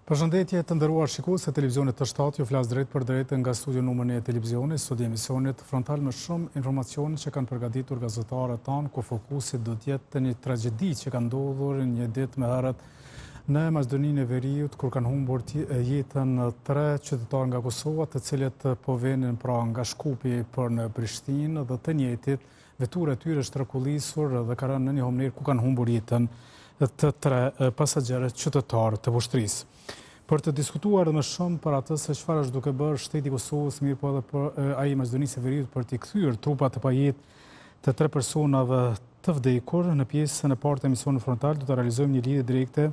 Përshëndetje të nderuar shikues e televizionit të shtatë, ju flas drejt për drejt nga studio numër 1 e televizionit, studio emisionit frontal me shumë informacione që kanë përgatitur gazetarët tanë, ku fokusi do të jetë një tragjedi që ka ndodhur një ditë më herët në Maqedoninë e Veriut, kur kanë humbur jetën 3 qytetarë nga Kosova, të cilët po vinin pra nga Shkupi për në Prishtinë, dhe të njëjtit vetura e tyre është rrekullisur dhe ka rënë në një humner ku kanë humbur jetën të 3 pasagerët qytetarë të ushtrisë. Për të diskutuar më shumë për atë se çfarë është duke bërë shteti i Kosovës, mirë po edhe për ai Maqedonisë së Veriut për t'i kthyer trupat e pajetë të 3 personave të vdekur, në pjesën e parë të emisionit frontal do të realizojmë një lidhje direkte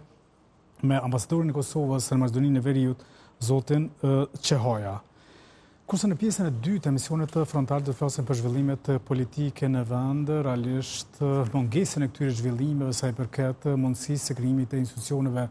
me ambasadorin e Kosovës në Maqedoninë e Veriut, zotin Çehoja. Kurse në pjesën e dytë të emisionit frontal do të flasim për zhvillimet politike në vend, realisht mungesën e këtyre zhvillimeve sa i përket mundësisë së krijimit të institucioneve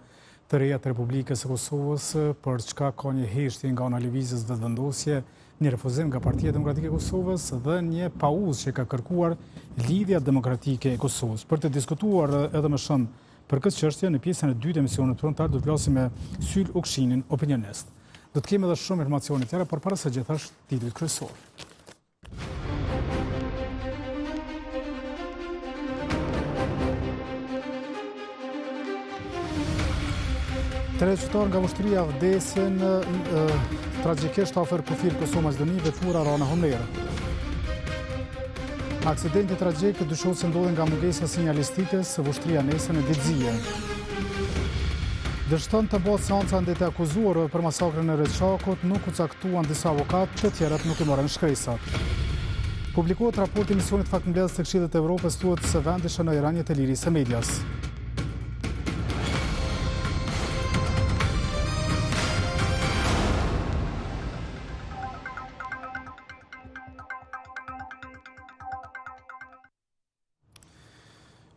të reja të Republikës së Kosovës, për çka ka një heshtje nga ana e lëvizjes vetëvendosje, një refuzim nga Partia Demokratike e Kosovës dhe një pauzë që ka kërkuar Lidhja Demokratike e Kosovës. Për të diskutuar edhe më shumë për këtë çështje, në pjesën e dytë të emisionit frontal do të flasim me Syl Ukshinin, opinionist. Do të kemi edhe shumë informacione tjera, por para së gjithashtu titulli kryesor. 3 qytetarë nga ushtria vdesin tragjikisht afër kufir Kosovë-Maqedoni, vetura ra në humner. Aksidenti tragjik dyshohet se ndodhi nga mungesa sinjalistike së ushtria nesër në Dedzije. Dështon të bëhet seanca ndaj të akuzuarve për masakrën e Reçakut, nuk u caktuan disa avokatë, të tjerët nuk i morën shkresat. Publikohet raporti i misionit faktmbledhës të Këshillit të Evropës, thuhet se vendi shënoi rënje të lirisë së medias.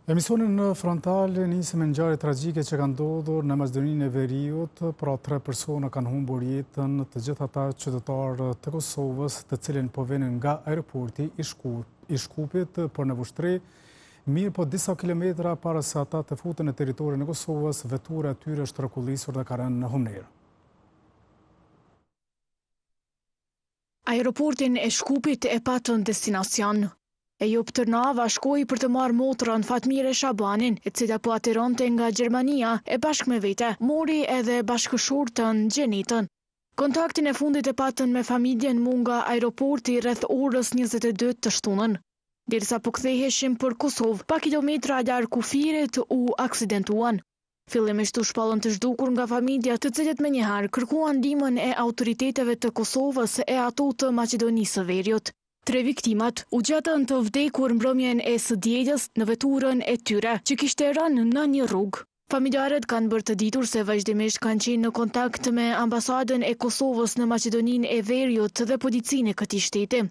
Emisionin frontal nisim me ngjarje tragjike që kanë ndodhur në Maqedoninë e Veriut, pra 3 persona kanë humbur jetën, të gjithë ata qytetarë të Kosovës, të cilën po vinin nga aeroporti i Shkupit për në ushtri, mirë po disa kilometra para se ata të futen në territorin e Kosovës, vetura e tyre është rrekullisur dhe ka rënë në humner. Aeroportin e Shkupit e patën destinacion. Ejop Tërnava shkoi për të marrë motrën Fatmire Shabanin, e cila po atironte nga Gjermania, e bashkë me vete mori edhe bashkëshortën Gjenitën. Kontaktin e fundit e patën me familjen mu nga aeroporti rreth orës 22 të shtunën. Derisa po ktheheshin për Kosovë, pak kilometra larg kufirit u aksidentuan. Fillimisht u shpallën të zhdukur nga familja, të cilët menjëherë kërkuan ndihmën e autoriteteve të Kosovës e ato të Maqedonisë së Veriut. 3 viktimat u gjatën të vdekur mbrëmjen e së dielës në veturën e tyre, që kishte rënë në një rrugë. Familjarët kanë bërë të ditur se vazhdimisht kanë qenë në kontakt me ambasadën e Kosovës në Maqedoninë e Veriut dhe policinë e këtij shteti.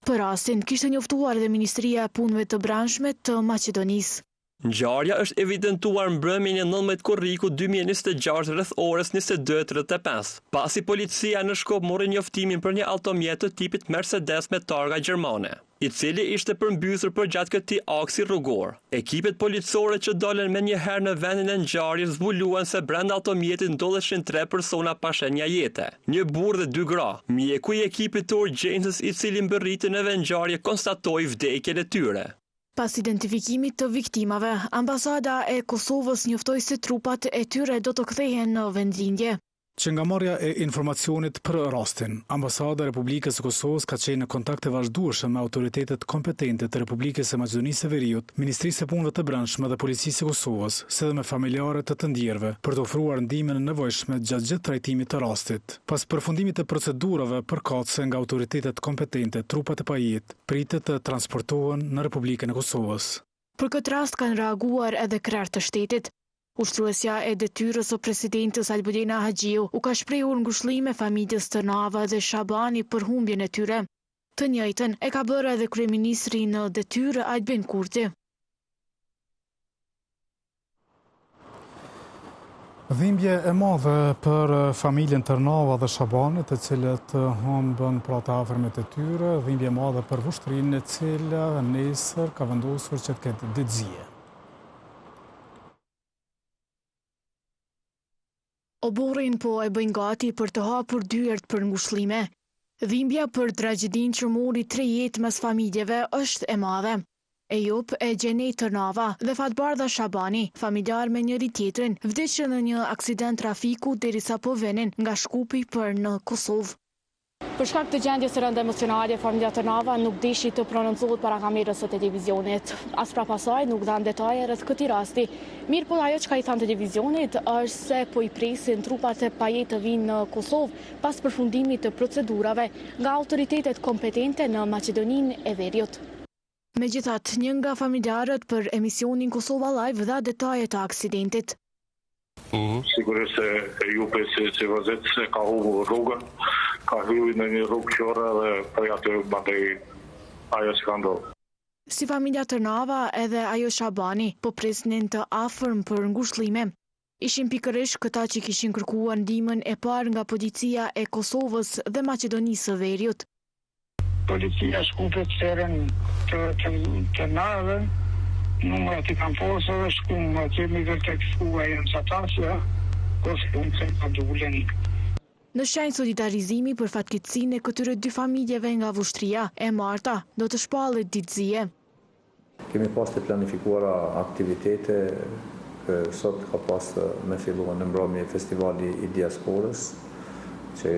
Për rastin kishte njoftuar edhe Ministria e Punëve të Brendshme të Maqedonisë. Ngjarja është evidentuar mbrëmjen e 19 korriku 2026 rreth orës 22:35, pasi policia në Shkup mori njoftimin për një automjet të tipit Mercedes me targa gjermane, i cili ishte përmbysur përgjatë këtij aksi rrugor. Ekipet policore që dolën menjëherë në vendin e ngjarjes zbuluan se brenda automjetit ndodheshin 3 persona pa shenja jete, një burrë dhe 2 gra. Mjeku i ekipit të urgjencës i cili mbërriti në vend ngjarje konstatoi vdekjen e tyre. Pas identifikimit të viktimave, ambasada e Kosovës njoftoi se trupat e tyre do të kthehen në vendlindje. Që nga marrja e informacionit për rastin, Ambasada e Republikës së Kosovës ka qenë në kontakte vazhdueshme me autoritetet kompetente të Republikës së Maqedonisë së Veriut, Ministrisë së Punëve të Brendshme dhe Policisë së Kosovës, si dhe me familjarët të ndjerëve, për të ofruar ndihmën e nevojshme gjatë gjithë trajtimit të rastit. Pas përfundimit të procedurave përkatëse nga autoritetet kompetente, trupat e pajetë pritet të transportohen në Republikën e Kosovës. Për këtë rast kanë reaguar edhe krerët të shtetit. Ushtruesja e detyrës së presidentës Albulena Haxhiu u ka shprehur ngushëllime familjes Tërnava dhe Shabani për humbjen e tyre. Të njëjtën e ka bërë edhe kryeministri në detyrë Albin Kurti. Dhimbje e madhe për familjen Tërnava dhe Shabani, të cilët humbën pra të afërmit e tyre, dhimbje e madhe për vushtrinë e cila nesër ka vendosur që të ketë Dedzije. Oborrin po e bëjnë gati për të hapur dyert për ngushëllime. Dhimbja për tragjedin që mori 3 jetë mes familjeve është e madhe. Ejup e Gjenej Tërnava dhe Fatbardha Shabani, familjar me njëri tjetrin, vdiqën në një aksident trafiku derisa po venin nga Shkupi për në Kosovë. Për shkak të gjendjes së rëndë emocionale, familja Tërnava nuk dishi të prononcohet para kamerës së televizionit. As pra pasaj nuk dhanë detaje rreth këtij rasti. Mirë po ajo çka i thanë televizionit është se po i presin trupat e pajet të vinë në Kosovë pas përfundimit të procedurave nga autoritetet kompetente në Maqedoninë e Veriut. Megjithatë, një nga familjarët për emisionin Kosova Live dha detaje të aksidentit. Sigurisht se Ejupi si vëzit se ka humbur rrugën, ka hyrë në një rrugë qore dhe për aty bandej ajo që ka ndodhur. Si familja Tërnava edhe ajo Shabani po presnin të afërm për ngushëllime. Ishin pikërisht këta që kishin kërkuar ndihmën e parë nga policia e Kosovës dhe Maqedonisë së Veriut. Policia Shkupit serën të nave, numrat I kam posë dhe shkumë, kemi dhe të këshkua e në satasja, ko shkumë se ka dullen. Në shenjë solidarizimi për fatkeqësinë e këtyre 2 familjeve nga Vushtria, e Marta do të shpallet ditëzie. Kemi pas të planifikuara aktivitete, sot ka pas me filluar në mbrëmje festivali I diasporës, që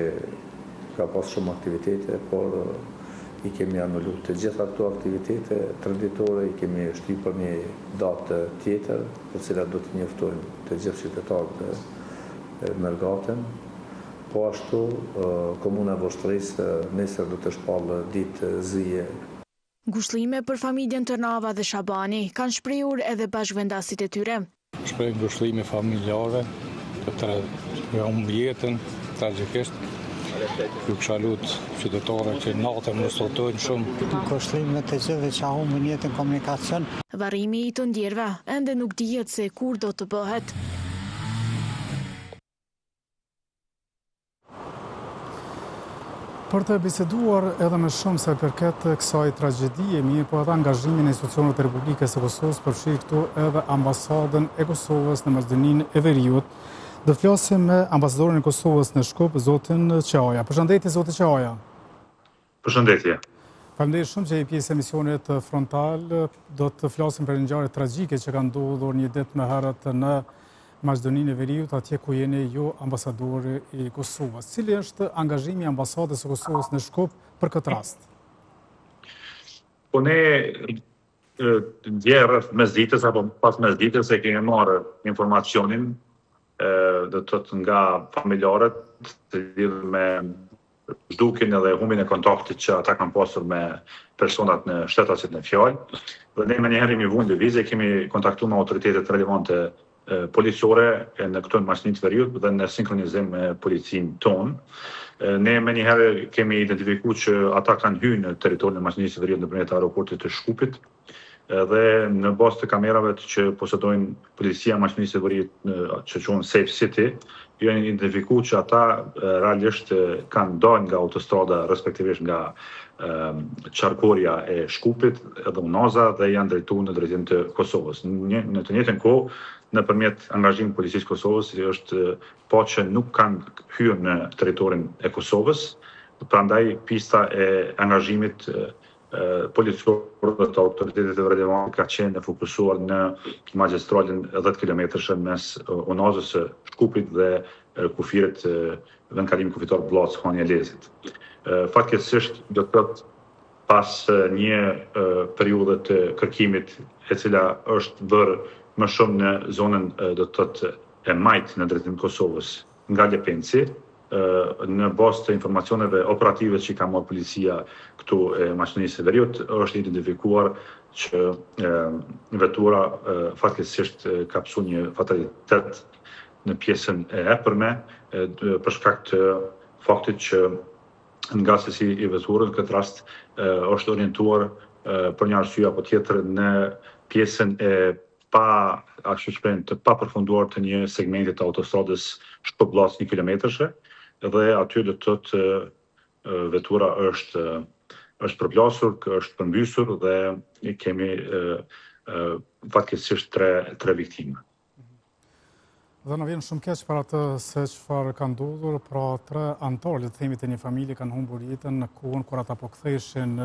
ka pas shumë aktivitete, por I kemi anulluar të gjitha këto aktivitete traditore, I kemi shtypur për një datë tjetër, për cilat do të njoftojmë të gjithë qytetarët e Mergaten. Po ashtu, komuna Voshtrisë nesër do të shpallë ditë zije. Ngushëllime për familjen Tërnava dhe Shabani kanë shprehur edhe bashkëvendasit e tyre. Shpreh ngushëllime familjare të tre që humbën jetën tragjikisht. Ju kisha lut qytetarët që natën mos sotojnë shumë. Ngushëllime të gjithëve që humbën jetën komunikacion. Varrimi I të ndjerëve ende nuk dihet se kur do të bëhet. Për të biseduar edhe më shumë se përket kësaj tragjedie, mirë po edhe angazhimin e institucioneve të Republikës së Kosovës përfshi këtu edhe ambasadën e Kosovës në Maqedoninë e Veriut. Do të flasim me ambasadorin e Kosovës në Shkup, zotin Qaja. Përshëndetje, zoti Qaja. Përshëndetje. Faleminderit shumë që jeni pjesë e emisionit frontal. Do të flasim për një ngjarje tragjike që ka ndodhur një ditë më herët në Maqedoninë e Veriut, atje ku jeni ju ambasadori I Kosovës. Cili është angazhimi I ambasadës së Kosovës në Shkup për këtë rast? Po ne dje rreth mesditës apo pas mesditës e kemi marrë informacionin do të thotë nga familjarët të lidhur me zhdukjen edhe humbjen e kontaktit që ata kanë pasur me personat në shtetasit në fjalë. Dhe ne menjëherë jemi vënë lëvizje, kemi kontaktuar me autoritetet relevante policore në këto Maqedoninë të Veriut dhe në sinkronizim me policinë tonë. Ne menjëherë kemi identifikuar që ata kanë hyrë në territorin e Maqedonisë së Veriut nëpërmjet aeroportit të Shkupit dhe në bazë të kamerave që posedojnë policia e Maqedonisë së Veriut që quhen Safe City, janë identifikuar që ata realisht kanë dalë nga autostrada, respektivisht nga qarkoria e Shkupit edhe Unaza dhe janë drejtuar në drejtim të Kosovës. Në të njëjtën kohë, nëpërmjet angazhimit të policisë Kosovës, është pa që nuk kanë hyrë në territorin e Kosovës, prandaj pista e angazhimit policorë dhe të autoritetet relevante ka qenë e fokusuar në magjistralin 10 kilometrëshe mes Unazës së Shkupit dhe kufirit vendkalimi kufitar Bllac Hanja Lezit. Fatkeqësisht do të thotë pas një periudhe të kërkimit e cila është bërë më shumë në zonën do të thotë e Majt në drejtim të Kosovës nga Lepenci, në bazë të informacioneve operative që ka marrë policia këtu e Maqedonisë së Veriut, është identifikuar që vetura fatkeqësisht ka pasur një fatalitet në pjesën e epërme për shkak të faktit që nga sesi I veturës në këtë rast është orientuar për një arsye apo tjetër në pjesën e të pa përfunduar të një segmenti të autostradës Shkup-Bllac 1 kilometrëshe dhe aty do të thotë vetura është përplasur, është përmbysur dhe kemi fatkeqësisht tre viktime. Dhe në vjen shumë keq për atë se çfarë ka ndodhur, pra 3 anëtarë, le të themi, të një familje kanë humbur jetën në kohën kur ata po ktheheshin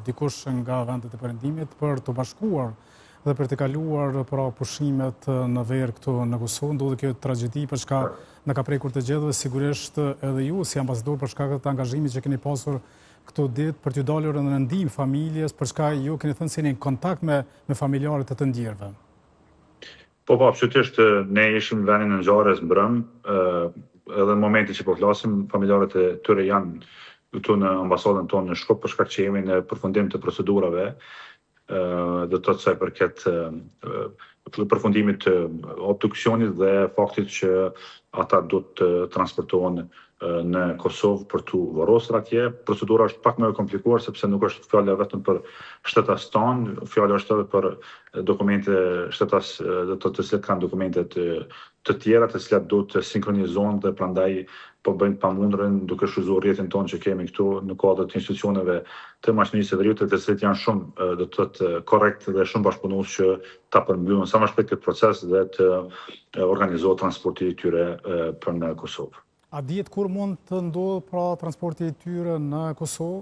dikush nga vendet e perëndimit për të bashkuar dhe për të kaluar pra pushimet në verë këtu në Kosovë. Ndodhi kjo tragjedi për shkak na ka prekur të gjithë dhe sigurisht edhe ju si ambasador për shkak të angazhimit që keni pasur këto ditë për t'ju dalur në ndihmë familjes, për shkak ju keni thënë se jeni në kontakt me familjarët e të ndjerëve. Po, absolutisht, ne ishim në vendin e ngjarjes mbrëm, edhe në momentin që po flasim, familjarët e tyre janë këtu në ambasadën tonë në Shkup për shkak që jemi në përfundim të procedurave, do të thotë sa i përket përfundimit të obduksionit dhe faktit që ata do të transportohen në Kosovë për të varrosur atje. Procedura është pak më e komplikuar sepse nuk është fjala vetëm për shtetas tonë, fjala është edhe për dokumente shtetas do të cilat kanë dokumente të tjera të cilat do të sinkronizohen dhe prandaj po bëjnë pamundren duke shfrytzuar rrjetin tonë që kemi këtu në kuadër të institucioneve të mashtronisë së veriut, të cilat janë shumë do të thotë korrekt dhe shumë bashkëpunues që ta përmbyllin sa më shpejt këtë proces dhe të organizohet transporti i tyre për në Kosovë. A dihet kur mund të ndodhë pra transporti i tyre në Kosovë?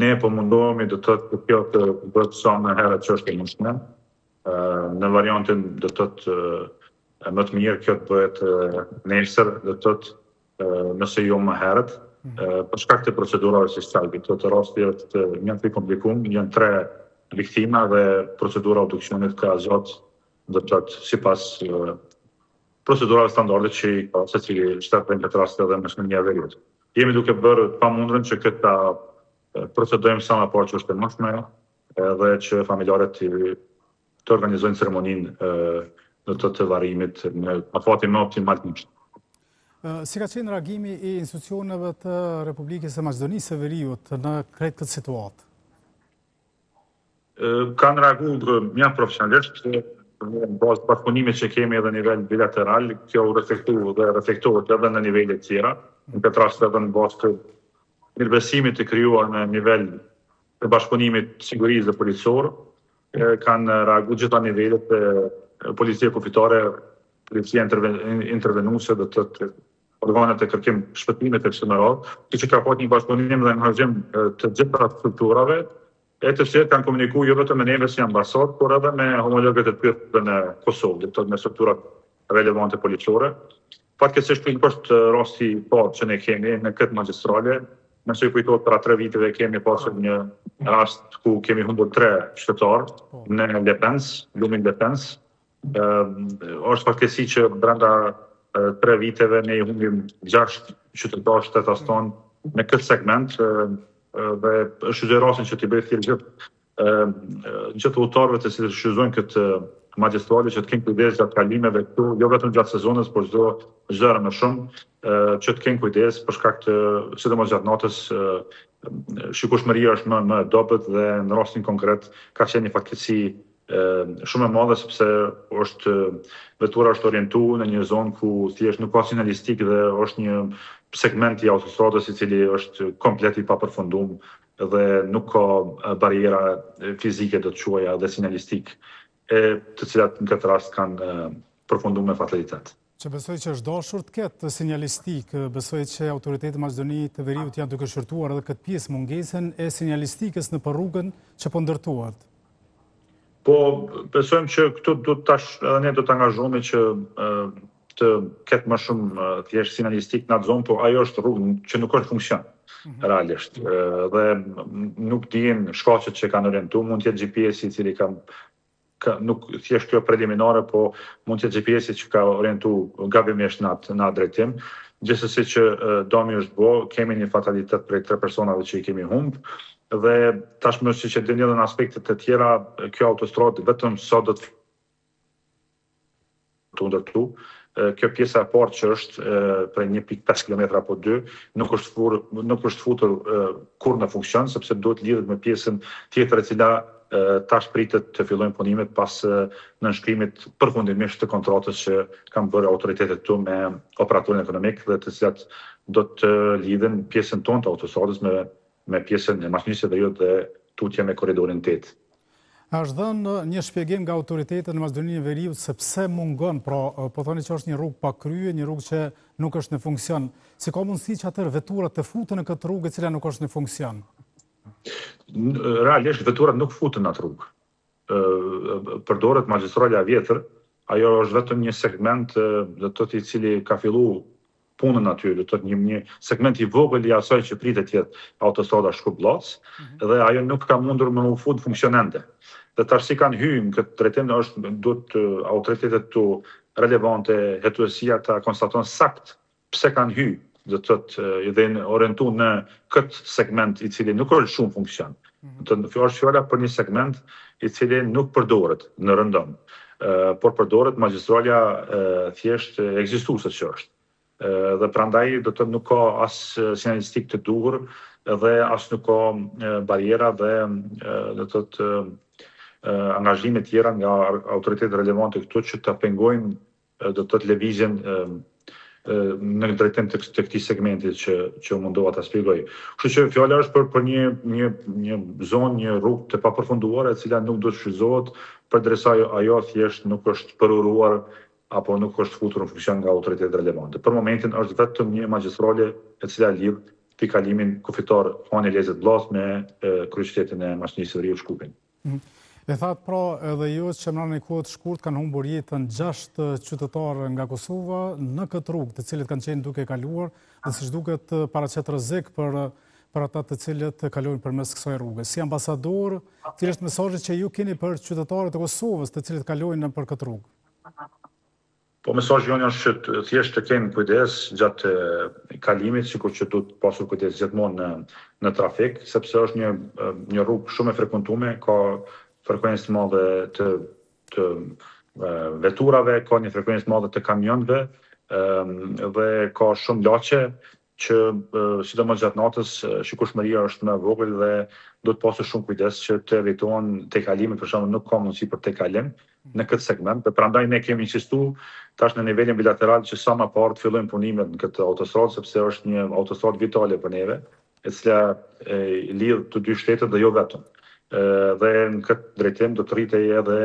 Ne po mundohemi do të thotë kjo të bëhet sa më herët që është e mundshme. Në variantin do të thotë më të mirë kjo të bëhet nesër, do të thotë nëse jo më herët, për shkak të procedurave si salbi. Të rasti është janë të komplikuar, janë 3 viktima dhe procedura obduksionit ka zgjat do të thotë sipas procedurave standarde që i ka secili shtet në këtë rast edhe me shënjë veriut. Jemi duke bërë pamundren që këtë ta procedojmë sa më parë që është e mundshme edhe që familjarët të organizojnë ceremoninë në të varrimit në afatin më optimal të mundshëm. Si ka qenë reagimi i institucioneve të Republikës së Maqedonisë së Veriut në këtë situatë? Kanë reaguar mjaft profesionalisht në bazë bashkëpunimit që kemi edhe në nivel bilateral, kjo reflektohet edhe në nivele të tjera, në këtë rast edhe në bazë të mirëbesimit të krijuar në nivel të bashkëpunimit sigurisë dhe policore, kanë reaguar gjitha nivelet e policia kufitare, policia intervenuese dhe të organet e kërkim shpëtimit e kështu me radhë, që ka pasur një bashkëpunim dhe menaxhim të gjitha strukturave, e të cilat kanë komunikuar jo vetëm me neve si ambasadë, por edhe me homologët e tyre në Kosovë, do të thotë me strukturat relevante policore. Fatkeqësisht nuk është rasti i parë që ne kemi në këtë magjistrale. Nëse ju kujtohet para 3 viteve kemi pasur një rast ku kemi humbur 3 qytetarë në Lepens, lumin Lepens. Është fatkeqësi që brenda 3 viteve ne i humbim 6 qytetarë shtetas tonë në këtë segment. Dhe është gjë rasin që t'i bëjë thirrje gjithë udhëtarëve të cilët shfrytëzojnë këtë magjistrale që të kenë kujdes gjatë kalimeve këtu, jo vetëm gjatë sezonit, por çdo herë më shumë, që të kenë kujdes për shkak të sidomos gjatë natës shikueshmëria është më e dobët dhe në rastin konkret ka qenë një fatkeqësi shumë e madhe sepse vetura është orientuar në një zonë ku thjesht nuk ka sinjalistik dhe është një segment i autostradës i cili është komplet i papërfunduar dhe nuk ka bariera fizike do të quaja dhe sinjalistik, të cilat në këtë rast kanë përfunduar me fatalitet. Që besoj që është dashur të ketë sinjalistik, besoj që autoritetet e Maqedonisë të Veriut janë duke shërtuar edhe këtë pjesë mungesën e sinjalistikës në rrugën që po ndërtohet. Po, besojmë që këtu ne do të angazhohemi që të ketë më shumë thjesht sinjalistik në atë zonë, po ajo është rrugë që nuk është funksion realisht. Dhe nuk dihen shkaqet që kanë orientuar, mund të jetë GPS-i i cili nuk thjesht kjo preliminare, po mund të jetë GPS-i që ka orientuar gabimisht në atë drejtim. Gjithsesi që dëmi është bë, kemi një fatalitet prej 3 personave që i kemi humbë, dhe tashmë siç e dini edhe në aspektet e tjera, kjo autostradë vetëm sot do të ndërtu. Kjo pjesa e parë që është prej 1.5 km apo 2 nuk është futur kur në funksion, sepse duhet lidhet me pjesën tjetër e cila tash pritet të fillojnë punimet pas nënshkrimit përfundimisht të kontratës që kanë bërë autoritetet këtu me operatorin ekonomik dhe të cilat do të lidhen pjesën tonë të autostradës me pjesën e Maqedonisë së Veriut dhe tutje me korridorin 8. Është dhënë një shpjegim nga autoritetet në Maqedoninë e Veriut se pse mungon, pra po thoni që është një rrugë pa krye, një rrugë që nuk është në funksion. Si ka mundësi që atër veturat të futen në këtë rrugë e cila nuk është në funksion? Realisht veturat nuk futen në atë rrugë. Përdoret magjistrala vjetër, ajo është vetëm një segment do të thotë i cili ka filluar punën aty, do të thotë një segment i vogël i asaj që pritet të jetë autostrada Shkup-Llac, dhe ajo nuk ka mundur me u fut funksionante. Dhe tash si kanë hyrë në këtë drejtim, duhet autoritetet të relevante, hetuesia ta konstaton sakt pse kanë hyrë, do të thotë dhe orientu në këtë segment i cili nuk është shumë funksion. Do të është fjala për një segment i cili nuk përdoret në rëndom, por përdoret magjistrala thjesht ekzistuese që është. Dhe prandaj do të nuk ka as sinjalistik të duhur dhe as nuk ka bariera dhe do të thotë angazhime tjera nga autoritetet relevante këtu që të pengojnë do të thotë lëvizjen në drejtim të këtij segmenti që mundova ta shpjegoj. Kështu që fjala është për një zonë, një rrugë të papërfunduar e cila nuk do të shfrytëzohet përderisa ajo thjesht nuk është përuruar apo nuk është futur në funksion nga autoritetet relevante. Për momentin është vetëm një magjistrale e cila lidh pikalimin kufitor Hani Lezet Bllaz me kryeqytetin e Maqedonisë së Veriut Shkupin. E thatë pra edhe ju që në një kohë të shkurt kanë humbur jetën 6 qytetarë nga Kosova në këtë rrugë, të cilët kanë qenë duke kaluar dhe siç duket paraqet rrezik për ata të cilët kalojnë përmes kësaj rruge. Si ambasador, cili është mesazhi që ju keni për qytetarët e Kosovës të cilët kalojnë nëpër këtë rrugë? Po mesazhi jonë është që thjesht të kenë kujdes gjatë kalimit, sikur që duhet pasur kujdes gjithmonë në trafik, sepse është një rrugë shumë e frekuentuar, ka frekuencë madhe të veturave, ka një frekuencë madhe të kamionëve dhe ka shumë laqe që sidomos gjatë natës shikueshmëria është më e vogël dhe do të pasur shumë kujdes që të evitohen tejkalimet, për shembull nuk ka mundësi për tejkalim në këtë segment, dhe prandaj ne kemi insistuar tash në nivelin bilateral që sa më parë të fillojnë punimet në këtë autostradë, sepse është një autostradë vitale për neve, e cila lidh të dy shtetet dhe jo vetëm. Dhe në këtë drejtim do të rritej edhe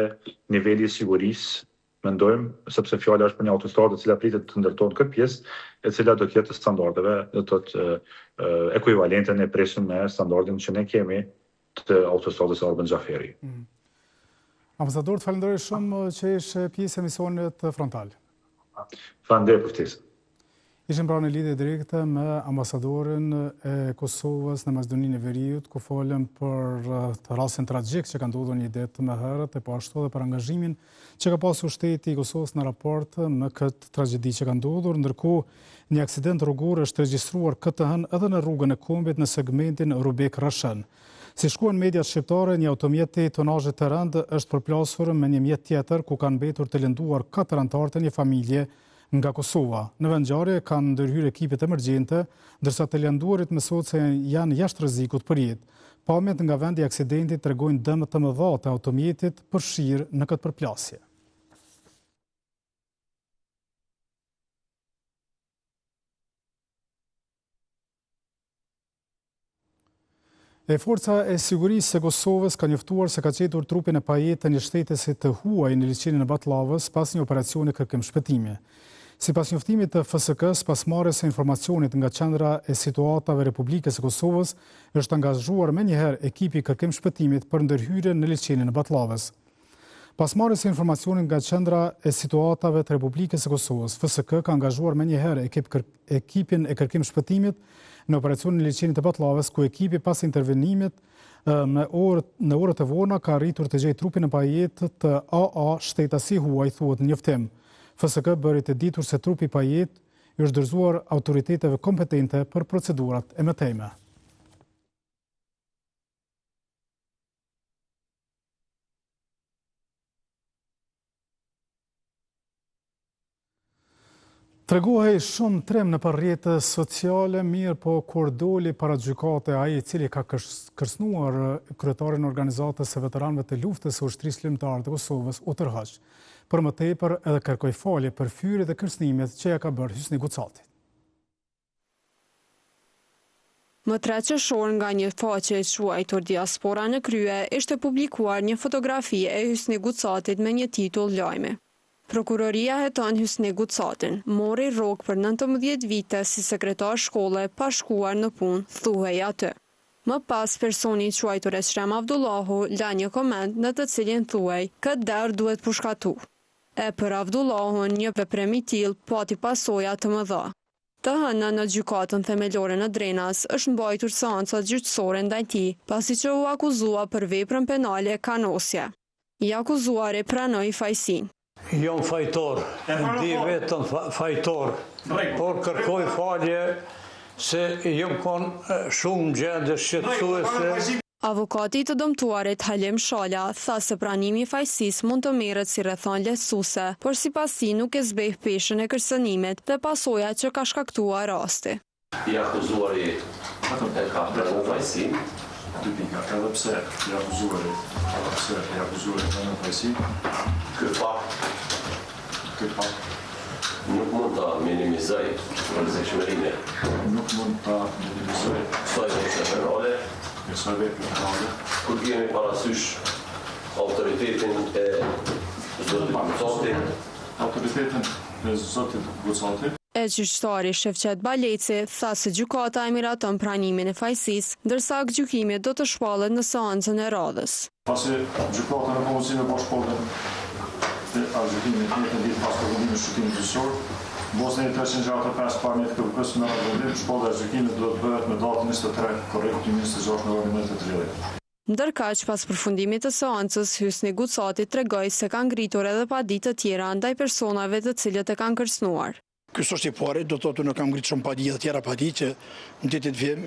niveli i sigurisë, mendojmë, sepse fjala është për një autostradë e cila pritet të ndërtohet këtë pjesë, e cila do të jetë standardeve, do të thotë ekuivalente në presim me standardin që ne kemi të autostradës Arben Xhaferi. Ambasador, të falenderoj shumë që ishe pjesë e misionit frontal. Falenderoj për ftesën. Ishim pra në lidhje direkte me ambasadorin e Kosovës në Maqedoninë e Veriut, ku folëm për rastin tragjik që ka ndodhur një ditë më herët, e po ashtu edhe për angazhimin që ka pasur shteti i Kosovës në raport me këtë tragjedi që ka ndodhur, ndërkohë një aksident rrugor është regjistruar këtë hënë edhe në rrugën e Kombit në segmentin Rubek-Rashen. Si shkruan mediat shqiptare, një automjet tonazhi të rëndë është përplasur me një mjet tjetër ku kanë mbetur të lënduar 4 anëtarë të një familje nga Kosova. Në vendngjarje kanë ndërhyrë ekipet emergjente, ndërsa të lënduarit mësohet se janë jashtë rrezikut për jetë. Pamjet nga vendi i aksidentit tregojnë dëmë të mëdha të automjetit përfshirë në këtë përplasje. Forca e sigurisë së Kosovës ka njoftuar se ka gjetur trupin e pajetë të një shtetesit të huaj në liçenin e Batllavës pas një operacioni kërkim shpëtimi. Sipas njoftimit të FSK-s, pas marrjes së informacionit nga Qendra e Situatave Republikës së Kosovës, është angazhuar menjëherë ekipi kërkim shpëtimit për ndërhyrje në liçenin e Battlavës. Pas marrjes së informacionit nga Qendra e Situatave të Republikës së Kosovës, FSK ka angazhuar menjëherë ekipin e kërkim shpëtimit në operacionin e liçenit të Battlavës, ku ekipi pas intervenimit në orët e vona ka arritur të gjejë trupin e pajetë të AA shtetasi huaj, thuhet në njoftim. FSK bëri të ditur se trupi i pajetë është dorëzuar autoriteteve kompetente për procedurat e mëtejme. Tregohej shumë trem në rrjetet sociale, mirë po kur doli para gjykate ai i cili ka kërcënuar kryetarin e organizatës së veteranëve të luftës së ushtrisë lëndare të Kosovës, u tërhaq. Për më tepër edhe kërkoi falje për fyrjet e kërcënimit që ja ka bërë Hysni Gucati. Më 3 qershor nga një faqe e quajtur Diaspora në Krye ishte publikuar një fotografi e Hysni Gucatit me një titull lajmi. Prokuroria heton Hysni Gucatin, mori rrogë për 19 vite si sekretar shkolle pa shkuar në punë, thuhej atë. Më pas personi i quajtur Eshrem Avdullahu la një koment në të cilin thuhej këtë derë duhet pushkatu. E për Avdullahun një veprim i tillë pati pasoja të mëdha. Të hënën në gjykatën themelore në Drenas është mbajtur seanca gjyqësore ndaj tij, pasi që u akuzua për veprën penale kanosje. I akuzuari pranoi fajsin. Jam fajtor, di vetëm fajtor, por kërkoj falje se jam kon shumë gjendje shqetësuese. Avokati të dëmtuarit Halim Shala tha se pranimi i fajsisë mund të merret si rrethon lehtësuese, por sipas tij nuk e zbeh peshën e kërcënimit dhe pasojat që ka shkaktuar rasti. I akuzuari e ka pranuar fajsinë, edhe pse i akuzuari pranon fajsinë, ky fakt nuk mund ta minimizoj rrezikshmërinë. Nuk mund ta minimizoj penale. Kur kemi parasysh autoritetin e zotit Gucatit. Autoritetin e zotit Gucatit. E gjyqtari Shefqet Baleci tha se gjykata e miraton pranimin e fajsisë, ndërsa gjykimi do të shpallet në seancën e radhës. Pasi gjykata në komunicinë e bashkëkohën e gjykimit në ditë pas përfundimit shqyrtimit gjyqësor, Bosnia 365 parmjet kërkës në rëndim, shkolla e gjykimit do të bëhet me datën 23 korrekt 26 në orën 9:30. Ndërkaq, pas përfundimit të seancës, Hysni Gucati tregoi se ka ngritur edhe paditë të tjera ndaj personave të cilët e kanë kërcënuar. Ky është i pari, do të thotë në kam ngritur shumë paditë të tjera paditë që në ditët vim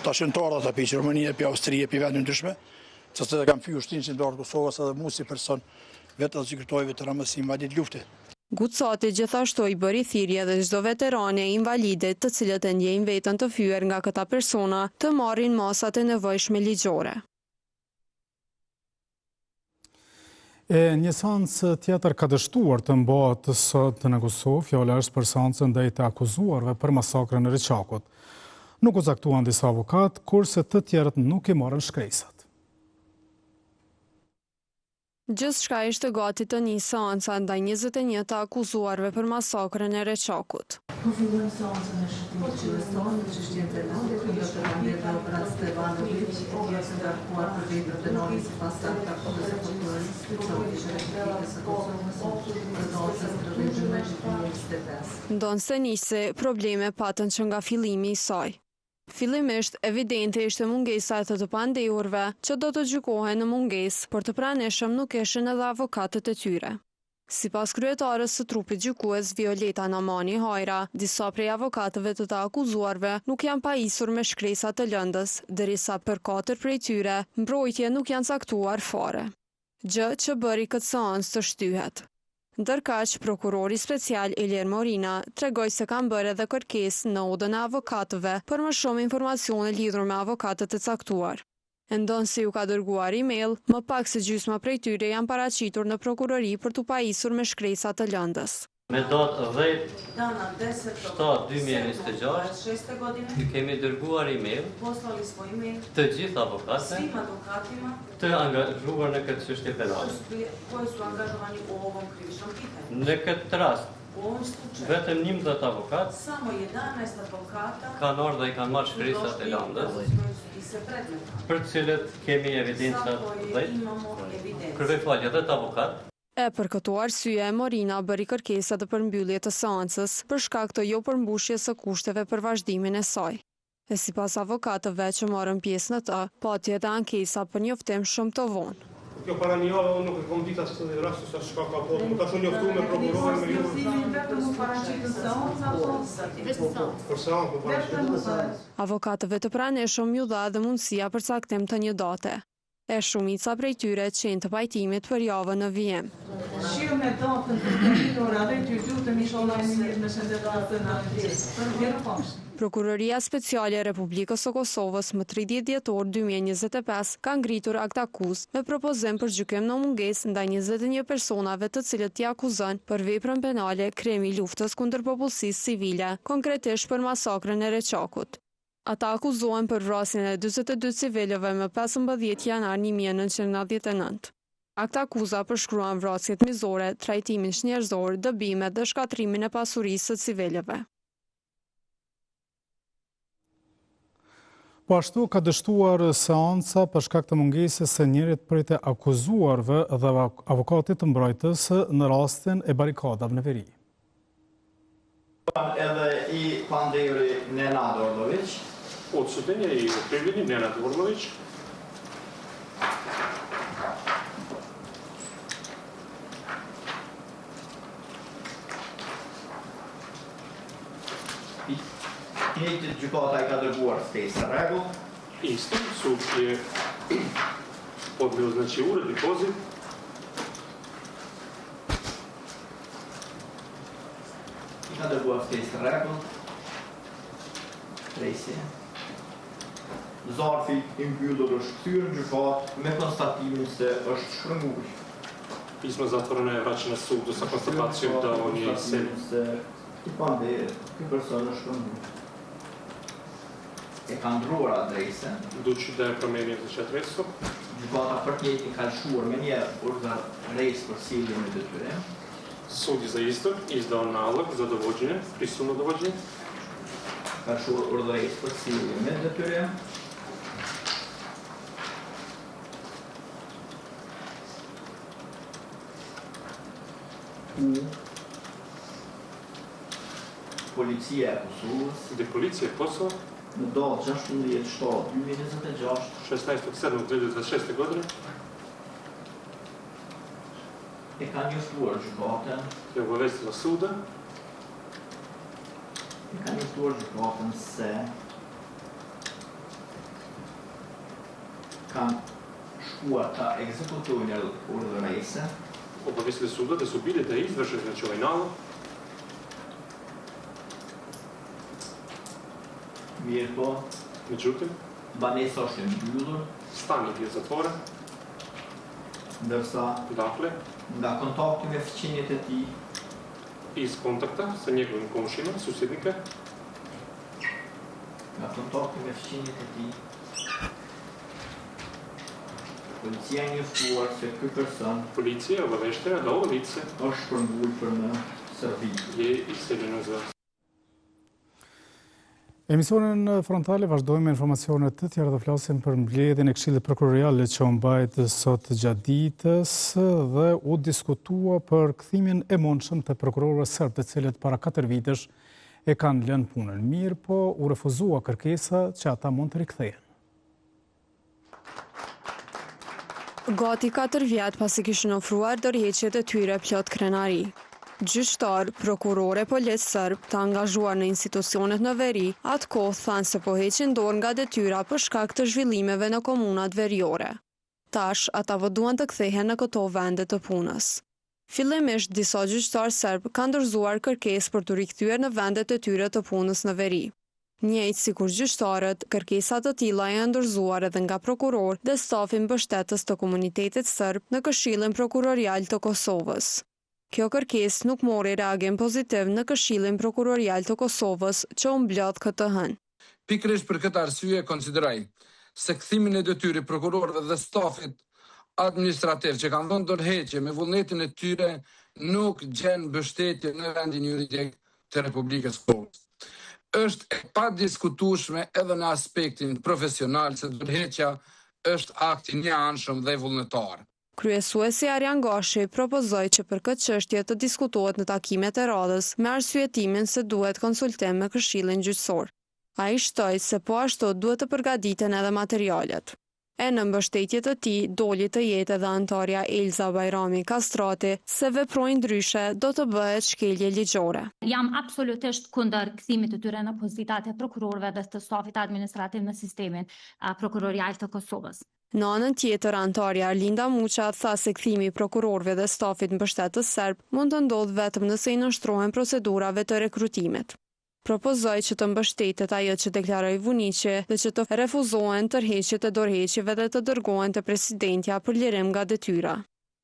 ta shëntorë ata për Gjermania, për Austri, për vende ndryshme, që se kam fyer shtinë që ndorë Kosovës edhe mu si person vetë atë sekretarëve të ramësim vadit lufte. Gucati gjithashtu i bëri thirrje dhe çdo veteran e invalidit të cilët e ndjejnë veten të fyer nga këta persona të marrin masat e nevojshme ligjore. Një seancë tjetër ka dështuar të mbahet sot në Kosovë, fjala është për seancën ndaj të akuzuarve për masakrën e Reçakut. Nuk u caktuan disa avokat, kurse të tjerët nuk i marrën shkresat. Gjithçka ishte gati të një seanca ndaj 21 të akuzuarve për masakrën e Reçakut. Po fillojmë seancën e shëtimit qytetarëve në çështjen penale, kundër të kandidatit Obrat Stevanović, i cili është ngarkuar për vepra penale sipas aktit të prokurorisë speciale të Republikës së Kosovës për datën 30 gjykatës 2025. Ndonse nisi probleme patën që nga fillimi i saj. Fillimisht, evidente ishte mungesa e të pandehurve që do të gjykohen në mungesë, por të pranishëm nuk ishin edhe avokatët e tyre. Sipas kryetarës së trupit gjykues Violeta Namani Hajra, disa prej avokatëve të akuzuarve nuk janë pajisur me shkresa të lëndës, derisa për 4 prej tyre mbrojtje nuk janë caktuar fare. Gjë që bëri këtë seancë të shtyhet. Ndërkaq, prokurori special Ilir Morina tregoi se kanë bërë edhe kërkesë në odën e avokatëve për më shumë informacione lidhur me avokatët e caktuar. Ndonse ju ka dërguar email, më pak se gjysma prej tyre janë paraqitur në prokurori për t'u pajisur me shkresa të lëndës. Me datë 10/7/2026 ju kemi dërguar email të gjithë avokatëve të angazhuar në këtë çështje penale. Në këtë rast, vetëm 11 avokat kanë ardhur dhe i kanë marrë shkresat e lëndës, për të cilët kemi evidencat 10, kërkoj falje 10 avokat. E për këto arsye, Morina bëri kërkesa të përmbyllje të seancës për shkak të jo përmbushjes së kushteve për vazhdimin e saj. E sipas avokatëve që morën pjesë në të, pati edhe ankesa për njoftim shumë të vonë. Kjo para një javë unë nuk e kom ditë asë të rast se çka ka po, ta shumë njoftu me prokurorin me ju. Avokatëve të pranishëm ju dha dhe mundësia për caktim të një date. E shumica prej tyre qenë të pajtimit për javën në vijim. Shio me datën të terminorave, ty lutem inshallah në shëndetatën në Prokuroria Speciale e Republikës së Kosovës më 30 dhjetor 2025 ka ngritur akt akuzë me propozim për gjykim në mungesë ndaj 21 personave të cilët t'i akuzon për veprën penale kremi luftës kundër popullsisë civile, konkretisht për masakrën e Reçakut. Ata akuzohen për vrasjen e 42 civilëve më 15 janar 1999. Akta akuza përshkruan vrasjet mizore, trajtimin shnjërzor, dëbimet dhe shkatrimin e pasurisë së civilëve. Po ashtu ka dështuar seanca për shkak të mungesës së njërit prej të akuzuarve dhe avokatit të mbrojtës në rastin e barikadave në veri. Edhe i pandejuri Nenad Orlović. Odsuđen je i okrivljeni Nenad Orlović. Njëjtë gjykata I ka dërguar ftesë rregull. Isto sud je podneo znači uredni poziv. I ka dërguar ftesë rregull. Tresi. Zarfi I mbyllur është kthyer në gjykatë me konstatimin se është shkërnguar. Pismo zatvoreno je vraćeno sudu sa konstatacijom da on je se I pandej, ky person është shkërnguar. E ka ndruar adresën. Budući da je promijenio znači adresu. Gjykata për të njëjtin ka lëshuar me një urdhër rejs për sjelljen e detyre. Суд за исток издал налог за довоđenje, prisilno dovođenje. Ka lëshuar urdhër rejs për sjelljen me detyre. Policia e Kosovës. Dhe policia e Kosovës në datë 16/7/2026, 16/7/2026 godine, e ka njoftuar gjykatën, je obavestila suda, e ka njoftuar gjykatën se kanë shkuar ta ekzekutojnë urdhërese. Obavestili suda da su bili da izvrše znači ovaj nalog. Mirë po, međutim, banesa është e mbyllur, stani je zatvoren, ndërsa dakle, nga kontakti me fëqinjet e tij, iz kontakta sa njegovim komšima, susjednika, nga kontakti me fëqinjet e tij, policia e njoftuar se ky person, policia je obaveštena da ovo lice është shpërngulur në Serbi. Je iseljeno za. Emisionin frontale vazhdojmë me informacionet të tjera dhe flasim për mbledhjen e Këshillit Prokurorial që u mbajt sot gjatë ditës dhe u diskutua për kthimin e mundshëm të prokurorëve serb të cilët para 4 vitesh e kanë lënë punën. Mirë po u refuzua kërkesa që ata mund të rikthehen. Gati 4 vjet pasi kishin ofruar dorëheqjet e tyre plot krenari. Gjyqtar, prokurore, policë serb të angazhuar në institucionet në veri, atë kohë thanë se po heqin dorë nga detyra për shkak të zhvillimeve në komunat veriore. Tash, ata vëduan të kthehen në këto vende të punës. Fillimisht, disa gjyqtar serb kanë dorëzuar kërkesë për të rikthyer në vendet e tyre të punës në veri. Njëjtë sikur gjyqtarët, kërkesa të tilla janë dorëzuar edhe nga prokuror dhe stafi mbështetës të komunitetit serb në Këshillin Prokurorial të Kosovës. Kjo kërkesë nuk mori reagim pozitiv në Këshillin Prokurorial të Kosovës që u mblodh këtë hënë. Pikërisht për këtë arsye konsideroj se kthimin e detyrës prokurorëve dhe stafit administrativ që kanë dhënë dorëheqje me vullnetin e tyre nuk gjen mbështetje në vendin juridik të Republikës Kosovës. Është e padiskutueshme edhe në aspektin profesional se dorëheqja është akt I njëanshëm dhe vullnetar. Kryesuesi Arjan Gashi propozoi që për këtë çështje të diskutohet në takimet e radhës me arsyetimin se duhet konsultim me Këshillin Gjyqësor. Ai shtoi se po ashtu duhet të përgatiten edhe materialet. E në mbështetje të tij doli të jetë edhe antarja Elza Bajrami Kastrati se veprojnë ndryshe do të bëhet shkelje ligjore. Jam absolutisht kundër kthimit të tyre në pozitat e prokurorëve dhe të stafit administrativ në sistemin prokurorial të Kosovës. Në anën tjetër, antarja Arlinda Muqa tha se kthimi I prokurorëve dhe stafit mbështetës serb mund të ndodhë vetëm nëse I nënshtrohen procedurave të rekrutimit. Propozoi që të mbështetet ajo që deklaroi Vuniqi dhe që të refuzohen tërheqjet e dorëheqjeve dhe të dërgohen te presidentja për lirim nga detyra.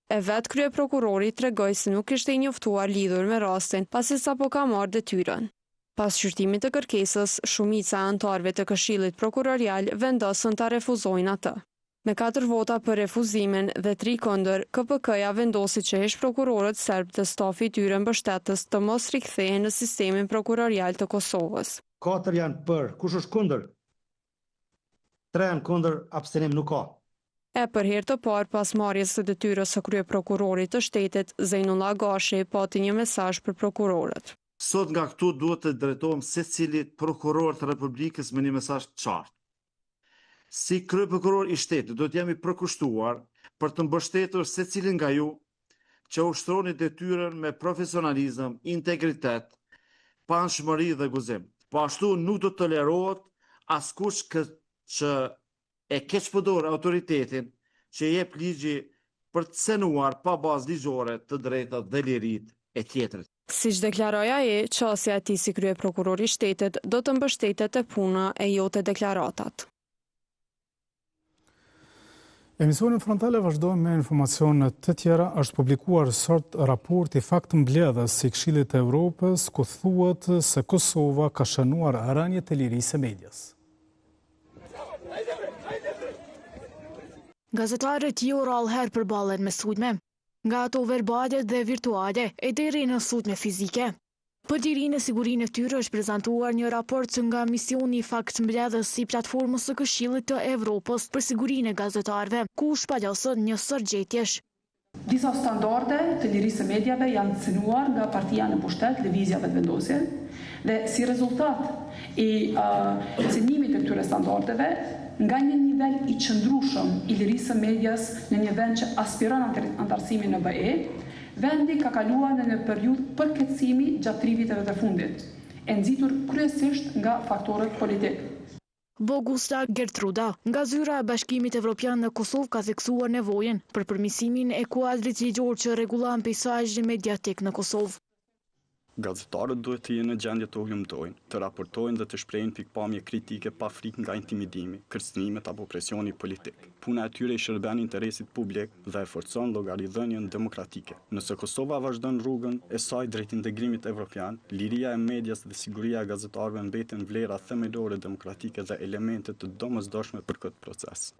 E vet kryeprokurori tregoi se nuk ishte I njoftuar lidhur me rastin pasi sapo ka marrë detyrën. Pas shqyrtimit të kërkesës, shumica e anëtarëve të Këshillit Prokurorial vendosën ta refuzojnë atë. Me 4 vota për refuzimin dhe 3 kundër, KPK-ja vendosi që hesh prokurorët serb të stafi tyre mbështetës të mos rikthehen në sistemin prokurorial të Kosovës. 4 janë për, kush është kundër? 3 janë kundër, abstenim nuk ka. Për herë të parë pas marrjes së detyrës së kryeprokurorit të shtetit, Zejnullah Gashi pati një mesazh për prokurorët. Sot nga këtu duhet të drejtohem secilit prokuror të Republikës me një mesazh të qartë. Si kryeprokuror i shtetit do të jemi përkushtuar për të mbështetur secilin nga ju që ushtroni detyrën me profesionalizëm, integritet, panshmëri dhe guzim. Po ashtu nuk do të tolerohet askush që e keqpërdor autoritetin që jep ligji për të cenuar pa bazë ligjore të drejtat dhe lirit e tjetrit. Siç deklaroi ai, qasja e tij si kryeprokuror i shtetit do të mbështetet te puna e jo te deklaratat. Emisionin frontale vazhdojmë me informacione të tjera. Është publikuar sot raporti Faktmbledhës i Këshillit të Evropës, ku thuhet se Kosova ka shënuar rënje të lirisë së medias. Gazetarët jo rallëherë përballen me sulme, nga ato verbale dhe virtuale e deri në sulme fizike. Për dirinë e sigurinë e tyre është prezantuar një raport nga misioni Faktmbledhës si platformës së Këshillit të Evropës për sigurinë e gazetarëve, ku shpalosën një sër gjetjesh. Disa standarde të lirisë së mediave janë cënuar nga partia në pushtet, lëvizja dhe vendosje, dhe si rezultat i cënimit të këtyre standardeve, nga një nivel i qëndrueshëm i lirisë së medias në një vend që aspiron antarësimin në BE, vendi ka kaluar në një periudhë përkeqësimi gjatë 3 viteve të fundit, e nxitur kryesisht nga faktorët politikë. Bogusta Gertruda, nga zyra e Bashkimit Evropian në Kosovë, ka theksuar nevojën për përmirësimin e kuadrit ligjor që rregullon peizazhin mediatik në Kosovë. Gazetarët duhet të jenë në gjendje të ullumtojnë, të raportojnë dhe të shprehin pikpamje kritike pa frikë nga intimidimi, kërcënimet apo presioni politik. Puna e tyre i shërben interesit publik dhe e forcon llogaridhënien demokratike. Nëse Kosova vazhdon rrugën e saj drejt integrimit evropian, liria e medias dhe siguria e gazetarëve mbeten vlera themelore demokratike dhe elemente të domosdoshme për këtë proces.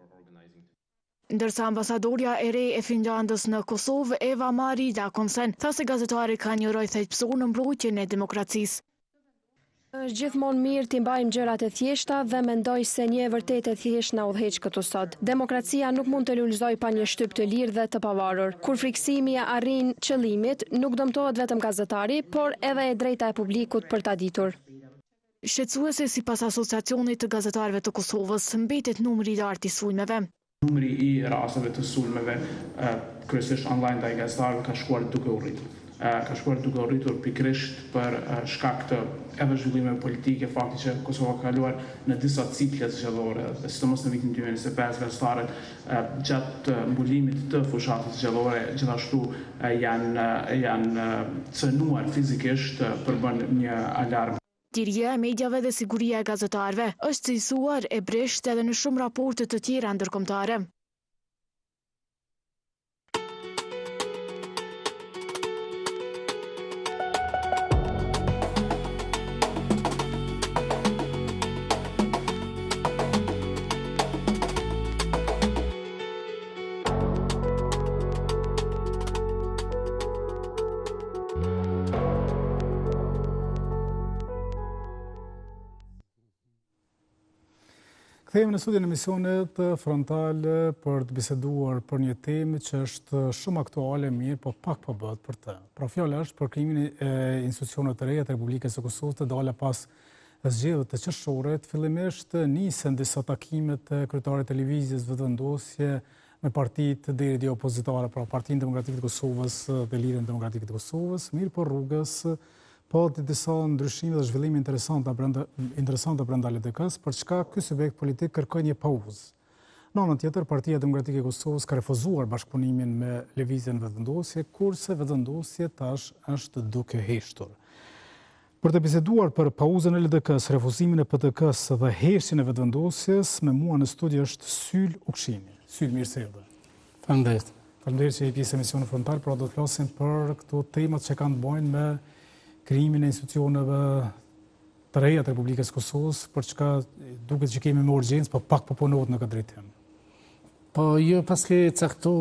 Ndërsa ambasadorja e re e Finlandës në Kosovë, Eva Mari Lakonsen, tha se gazetari ka një rol thelbësor në mbrojtjen e demokracisë. Është gjithmonë mirë t'i mbajmë gjërat e thjeshta dhe mendoj se një e vërtet e thjeshtë na udhëheq këtu sot. Demokracia nuk mund të lulëzoj pa një shtyp të lirë dhe të pavarur. Kur friksimi arrin qëllimit, nuk dëmtohet vetëm gazetari, por edhe e drejta e publikut për ta ditur. Shqetësuese sipas Asociacionit të Gazetarëve të Kosovës, mbetet numri i lartë i sulmeve. Numri i rasteve të sulmeve, kryesisht online ndaj gazetarëve, ka shkuar duke u rritur. Ka shkuar duke u rritur pikërisht për shkak të edhe zhvillimeve politike, fakti që Kosova ka kaluar në disa cikle zgjedhore, sidomos në vitin 2025, gazetarët gjatë mbulimit të fushatës zgjedhore gjithashtu janë cënuar fizikisht për bën një alarm. Liria e mediave dhe siguria e gazetarëve është cilësuar e brisht edhe në shumë raporte të tjera ndërkombëtare. Kthehemi në studion e emisionit frontale për të biseduar për një temë që është shumë aktuale, mirë, po pak po bëhet për të. Pra fjala është për krimin e institucioneve të reja të Republikës së Kosovës të dalë pas zgjedhjeve të qershorit. Fillimisht nisën disa takime të kryetarit të lëvizjes vetëvendosje me partitë deri opozitare, pra Partinë Demokratike të Kosovës dhe Lidhjen Demokratike të Kosovës, mirë po rrugës po të disa ndryshime dhe zhvillime interesante brenda LDK-s, për çka ky subjekt politik kërkoi një pauzë. Në anën tjetër, Partia Demokratike e Kosovës ka refuzuar bashkëpunimin me lëvizjen vetëvendosje, kurse vetëvendosja tash është duke heshtur. Për të biseduar për pauzën e LDK-s, refuzimin e PTK-s dhe heshtjen e vetëvendosjes, me mua në studio është Syl Ukshimi. Syl, mirë se erdhe. Faleminderit. Faleminderit që je pjesë e emisionit frontal, pra do të flasim për këto temat që kanë të bëjnë me krimin e institucioneve të reja të Republikës Kosovës, për çka duket që kemi me urgjencë, po pak po punohet në këtë drejtim. Po jo paske caktu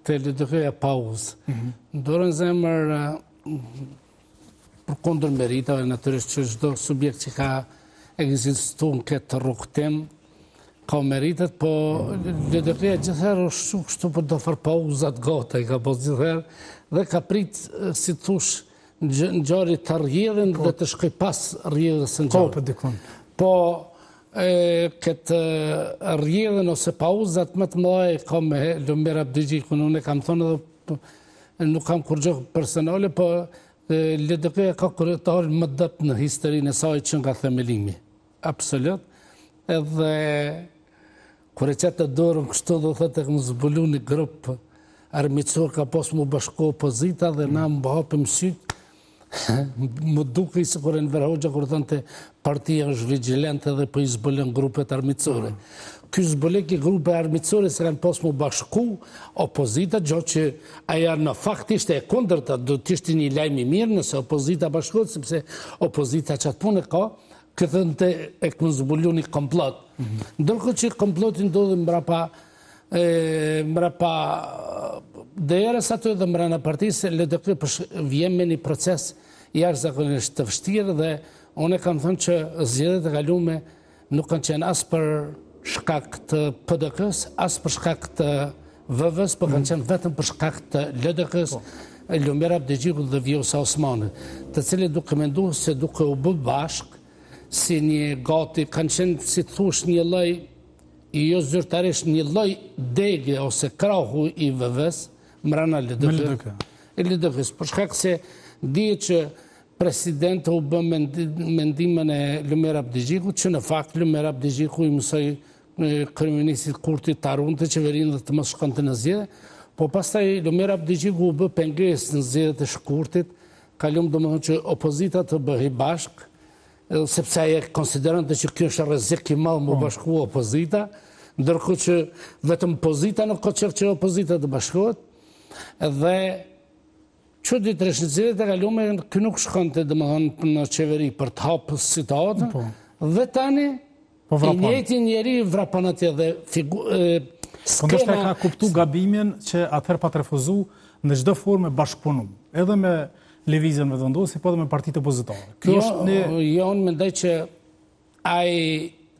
të LDK-ja pauzë. Dorën zemër për kundër meritave, natyrisht që çdo subjekt që ka ekzistuar në këtë rrugtim ka meritet, po LDK-ja gjithherë është kështu për do far pauzat gota, i ka pas gjithherë dhe ka prit, si thush, në gjari të rjedhen dhe të shkoj pas rjedhës në gjari. Po, këtë rjedhen ose pauzat më të mëdha ka me Lumer Abdixhikun, unë e kam thonë dhe nuk kam kur gjohë personale, po LDK-ja ka kryetar më dëpt në historinë e saj që nga themelimi. Absolut. Edhe kur e qëtë të dorën kështu dhe thëtë e këmë zbulu një grupë armicor ka pas mu bashko opozita dhe na më bëhapim sytë, më duke i se kur e në Verhoxha, kur thënë të partia është vigilente dhe për i zbëllën grupet armicore. Ky zbëllek i grupe armicore se kanë pas mu bashku opozita, gjo që aja në fakt ishte e kundërta, do të ishte një lajmi mirë nëse opozita bashkot, sepse opozita qatë punë ka, këthën të e këmë zbullu një komplot. Ndërko që komplotin ndodhë mrapa dhe erës ato edhe mrana partisë, LDK vjen me një proces jashtëzakonisht të vështirë dhe unë e kam thënë që zgjedhjet e kalume nuk kanë qenë as për shkak të PDK-s, as për shkak të VV-s, por kanë qenë vetëm për shkak të LDK-s, Lumer Abdixhikut dhe Vjosa Osmani, të cilët duke menduar se duke u bë bashk si një gati, kanë qenë si thush një lloj jo zyrtarisht një lloj degë ose krahu i VV-s mrana LDK-s, për shkak se dihet që presidenti u bë mendimin e Lumer Abdixhikut, që në fakt Lumer Abdixhiku i mësoi kryeministit Kurti të harronte qeverinë dhe të mos shkonte në zgjedhje, po pastaj Lumer Abdixhiku u bë pengesë në zgjedhjet e shkurtit, kalum domethënë që opozita të bëhej bashk, sepse ai konsideronte që ky është rrezik i madh më bashku opozita, ndërkohë që vetëm opozita nuk ka qenë që opozita të bashkohet, dhe çuditërisht zgjedhjet e kaluara ky nuk shkonte domethënë në qeveri për të hapur situatën, dhe tani i njëjti njeri vrapon atje dhe Po ndoshta ka kuptu gabimin që atëherë pa të refuzu në çdo formë bashkëpunim, edhe me lëvizjen vetëvendosje, po edhe me partitë opozitare. Jo, unë mendoj që ai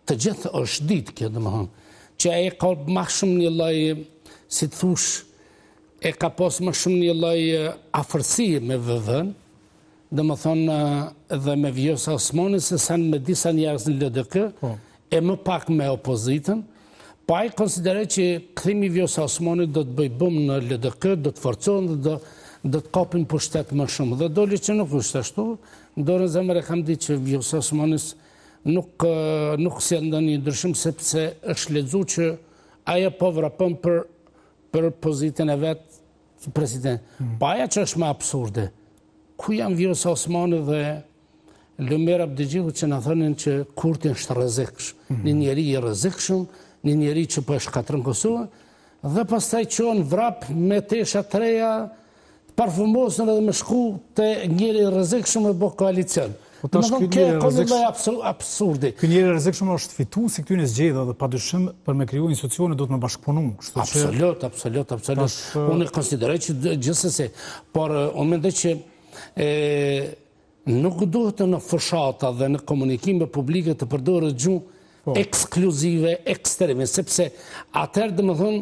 të gjithë është ditë kjo domethënë, që ai ka më shumë një lloj, si të thush, e ka pas më shumë një lloj afërsie me VV-n, domethënë edhe me Vjosa Osmani se sa me disa njerëz në LDK, e më pak me opozitën. Po ai konsideroi që kthimi i Vjosa Osmanit do të bëj bum në LDK, do të forcohen dhe do të kapin pushtet më shumë. Dhe doli që nuk është ashtu. Dorën zemër e kam ditë që Vjosa Osmanis nuk sjell ndonjë ndryshim, sepse është lexuar që ajo po vrapon për pozitën e vet të presidentit. Po ajo që është më absurde, ku janë Vjosa Osmani dhe Lumer Abdixhikut që na thonin që Kurti është rrezikshëm, një njeri i rrezikshëm, një njeri që po e shkatërron Kosovën, dhe pastaj qonë vrap me tesha të reja, parfumosën edhe me shku të njeri rrezikshëm e bo koalicion. Absurdi. Ky njeri rrezikshëm është fituesi këtyre zgjedhjeve dhe padyshim për me kriju institucione do të më bashkëpunu. Absolut. Unë konsideroj që gjithsesi, por unë mendoj që nuk duhet në fshata dhe në komunikime publike të përdorë gjuhë ekskluzive, ekstreme, sepse atëherë domethënë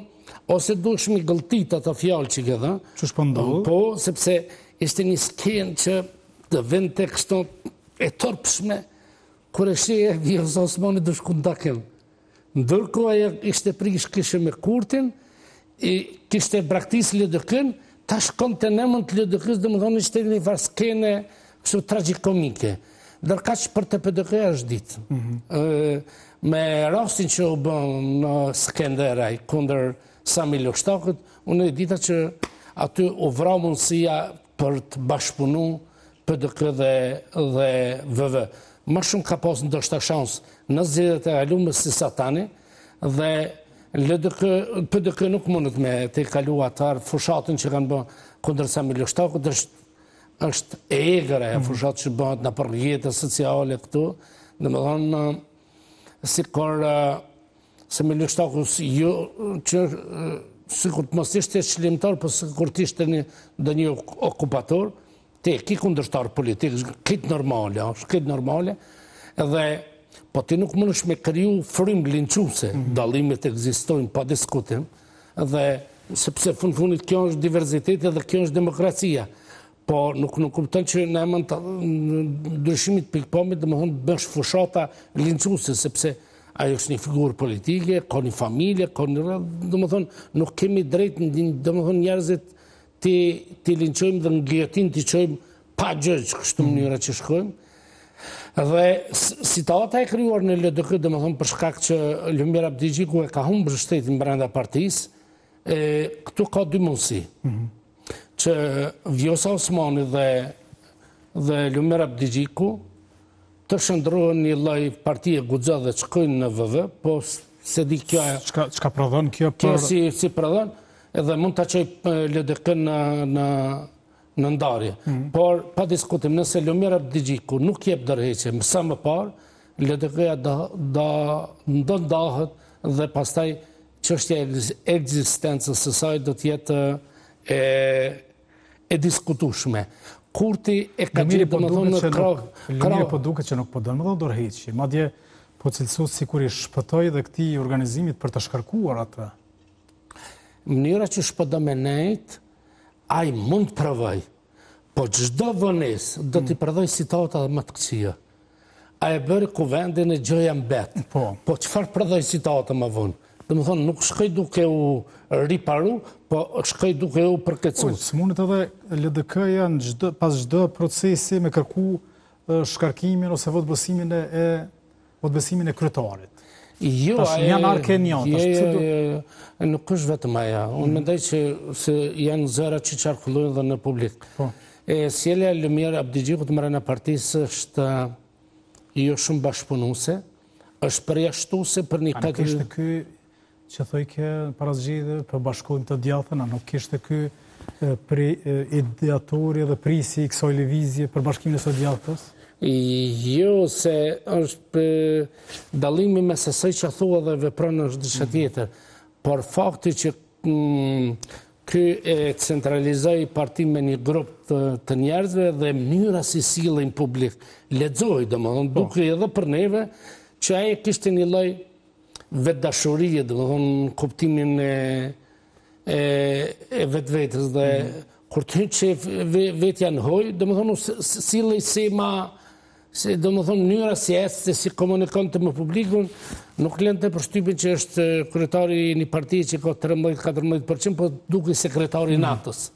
ose duhesh mi gëlltit ato fjalë që ke dhënë. Ç'është po ndodh? Po, sepse ishte një skenë që të vend teksto e torpshme kur e sheh Vjosa Osmani do shkon takim. Ndërkohë ajo ishte prish kishte me Kurtin, kishte braktis LDK-n, ta shkonte në emër të LDK-s, domethënë ishte një farë skene kështu tragikomike. Ndërkaq për të PDK është ditë. Me rastin që u bën në Skenderaj kundër Sami Lështakut, unë e dita që aty u vrau mundësia për të bashkëpunu PDK dhe VV. Më shumë ka pas ndoshta shans në zgjedhjet e kaluara si sa tani, dhe PDK nuk mundet me të kalu atar fushatën që kanë bën kundër Sami Lështakut, është e egër e fushat që bëhet në për jetës sociale këtu, dhe me thonë, si kërë, se me lështakus, jo, që si kur të mos ishte qëllimtar, për si kur të ishte një okupator, te ki kundërshtar politik, këtë normale, është këtë normale, edhe, po ti nuk mënesh me kriju frim linquse, dalimit ekzistojnë pa diskutim, edhe, sepse funit kjo është diversitet edhe kjo është demokracia, po nuk kupton që në emën të ndryshimit pikpamit dhe më thonë bësh fushata linquse, sepse ajo është një figurë politike, ka një familje, ka një... dhe më thonë, nuk kemi drejt, dhe më thonë njerëzit ti linqojmë dhe në gjetin ti qojmë pa gjëgjë kështu mënyra që shkojmë. Dhe situata e kryuar në LDK, dhe më thonë për shkak që Lumir Abdigjiku e ka humbër shtetin brenda partisë, këtu ka dy mundësi. Që Vjosa Osmani dhe Lumir Abdigjiku të shëndrohen një lloj partie guxha dhe të shkojnë në VV, po se di kjo... Çka prodhon kjo për... Kjo si prodhon, edhe mund të qoj LDK në ndarje. Por, pa diskutim, nëse Lumir Abdigjiku nuk jep dërheqje, sa më parë, LDK-ja do ndahet dhe pastaj çështja e ekzistencës së saj do të jetë e diskutueshme. Kurti e ka gjithë dhe më thonë në krahë. Lumiri po duket që nuk po dënë më dhe dorëheqje. Madje po cilësot si kur i shpëtoj dhe këti organizimit për të shkarkuar atë. Mënyra që shpëdo me nejt, a i mund të provoj, po çdo vënes do t'i prodhoj citata dhe më të këqija. A e bëri kuvendin e gjoja mbet. Po çfarë prodhoj citata më vonë? Dhe më thonë, nuk shkoj duke u riparu, po shkoj duke u përkecu. Së mundet edhe LDK-ja pas çdo procesi me kërku shkarkimin ose votbesimin e kryetarit. Tash janë arkenian. Nuk është vetëm aja. Unë mendoj që janë zëra që qarkullojnë dhe në publik. Sjellja e Lumir Abdigjikut brenda partisë është jo shumë bashkëpunuese, është përjashtuese për një katër... Kishte ky që thoi ke parazgjidhe për bashkojmë të djathën, a nuk kishte ky ideatori dhe prisi i kësaj lëvizje për bashkimin e së djathës? Jo, se është dallimi mes asaj që thua dhe vepron është diçka tjetër. Por fakti që ky e centralizoi partinë me një grup të njerëzve dhe mënyra si sillen publik, lexoj domethënë duke edhe për neve që ai kishte një lloj vetdashurie, domethënë kuptimin e vetvetes dhe kur të që vetja në hoj, domethënë sillej si ma domethënë mënyra si ecë, si komunikonte me publikun, nuk lënte përshtypjen që është kryetari i një partie që ka 13-14%, po duke sekretari i NATO-s.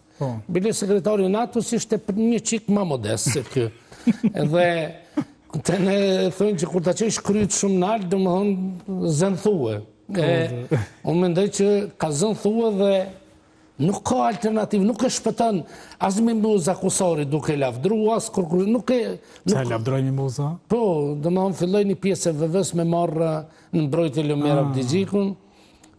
Bile sekretari i NATO-s ishte një çik më modest se ky. Edhe të ne thonë që kur ta qesh kryt shumë nalë, domethënë zënthue. Unë mendoj që ka zënthue dhe nuk ka alternativë, nuk e shpëton as Mimoza Kusari duke lavdru, as kur nuk e... Sa lavdroj Mimoza? Po, domethënë filloi një pjesë e VV-s me marrë në mbrojtje Lumir Abdigjikun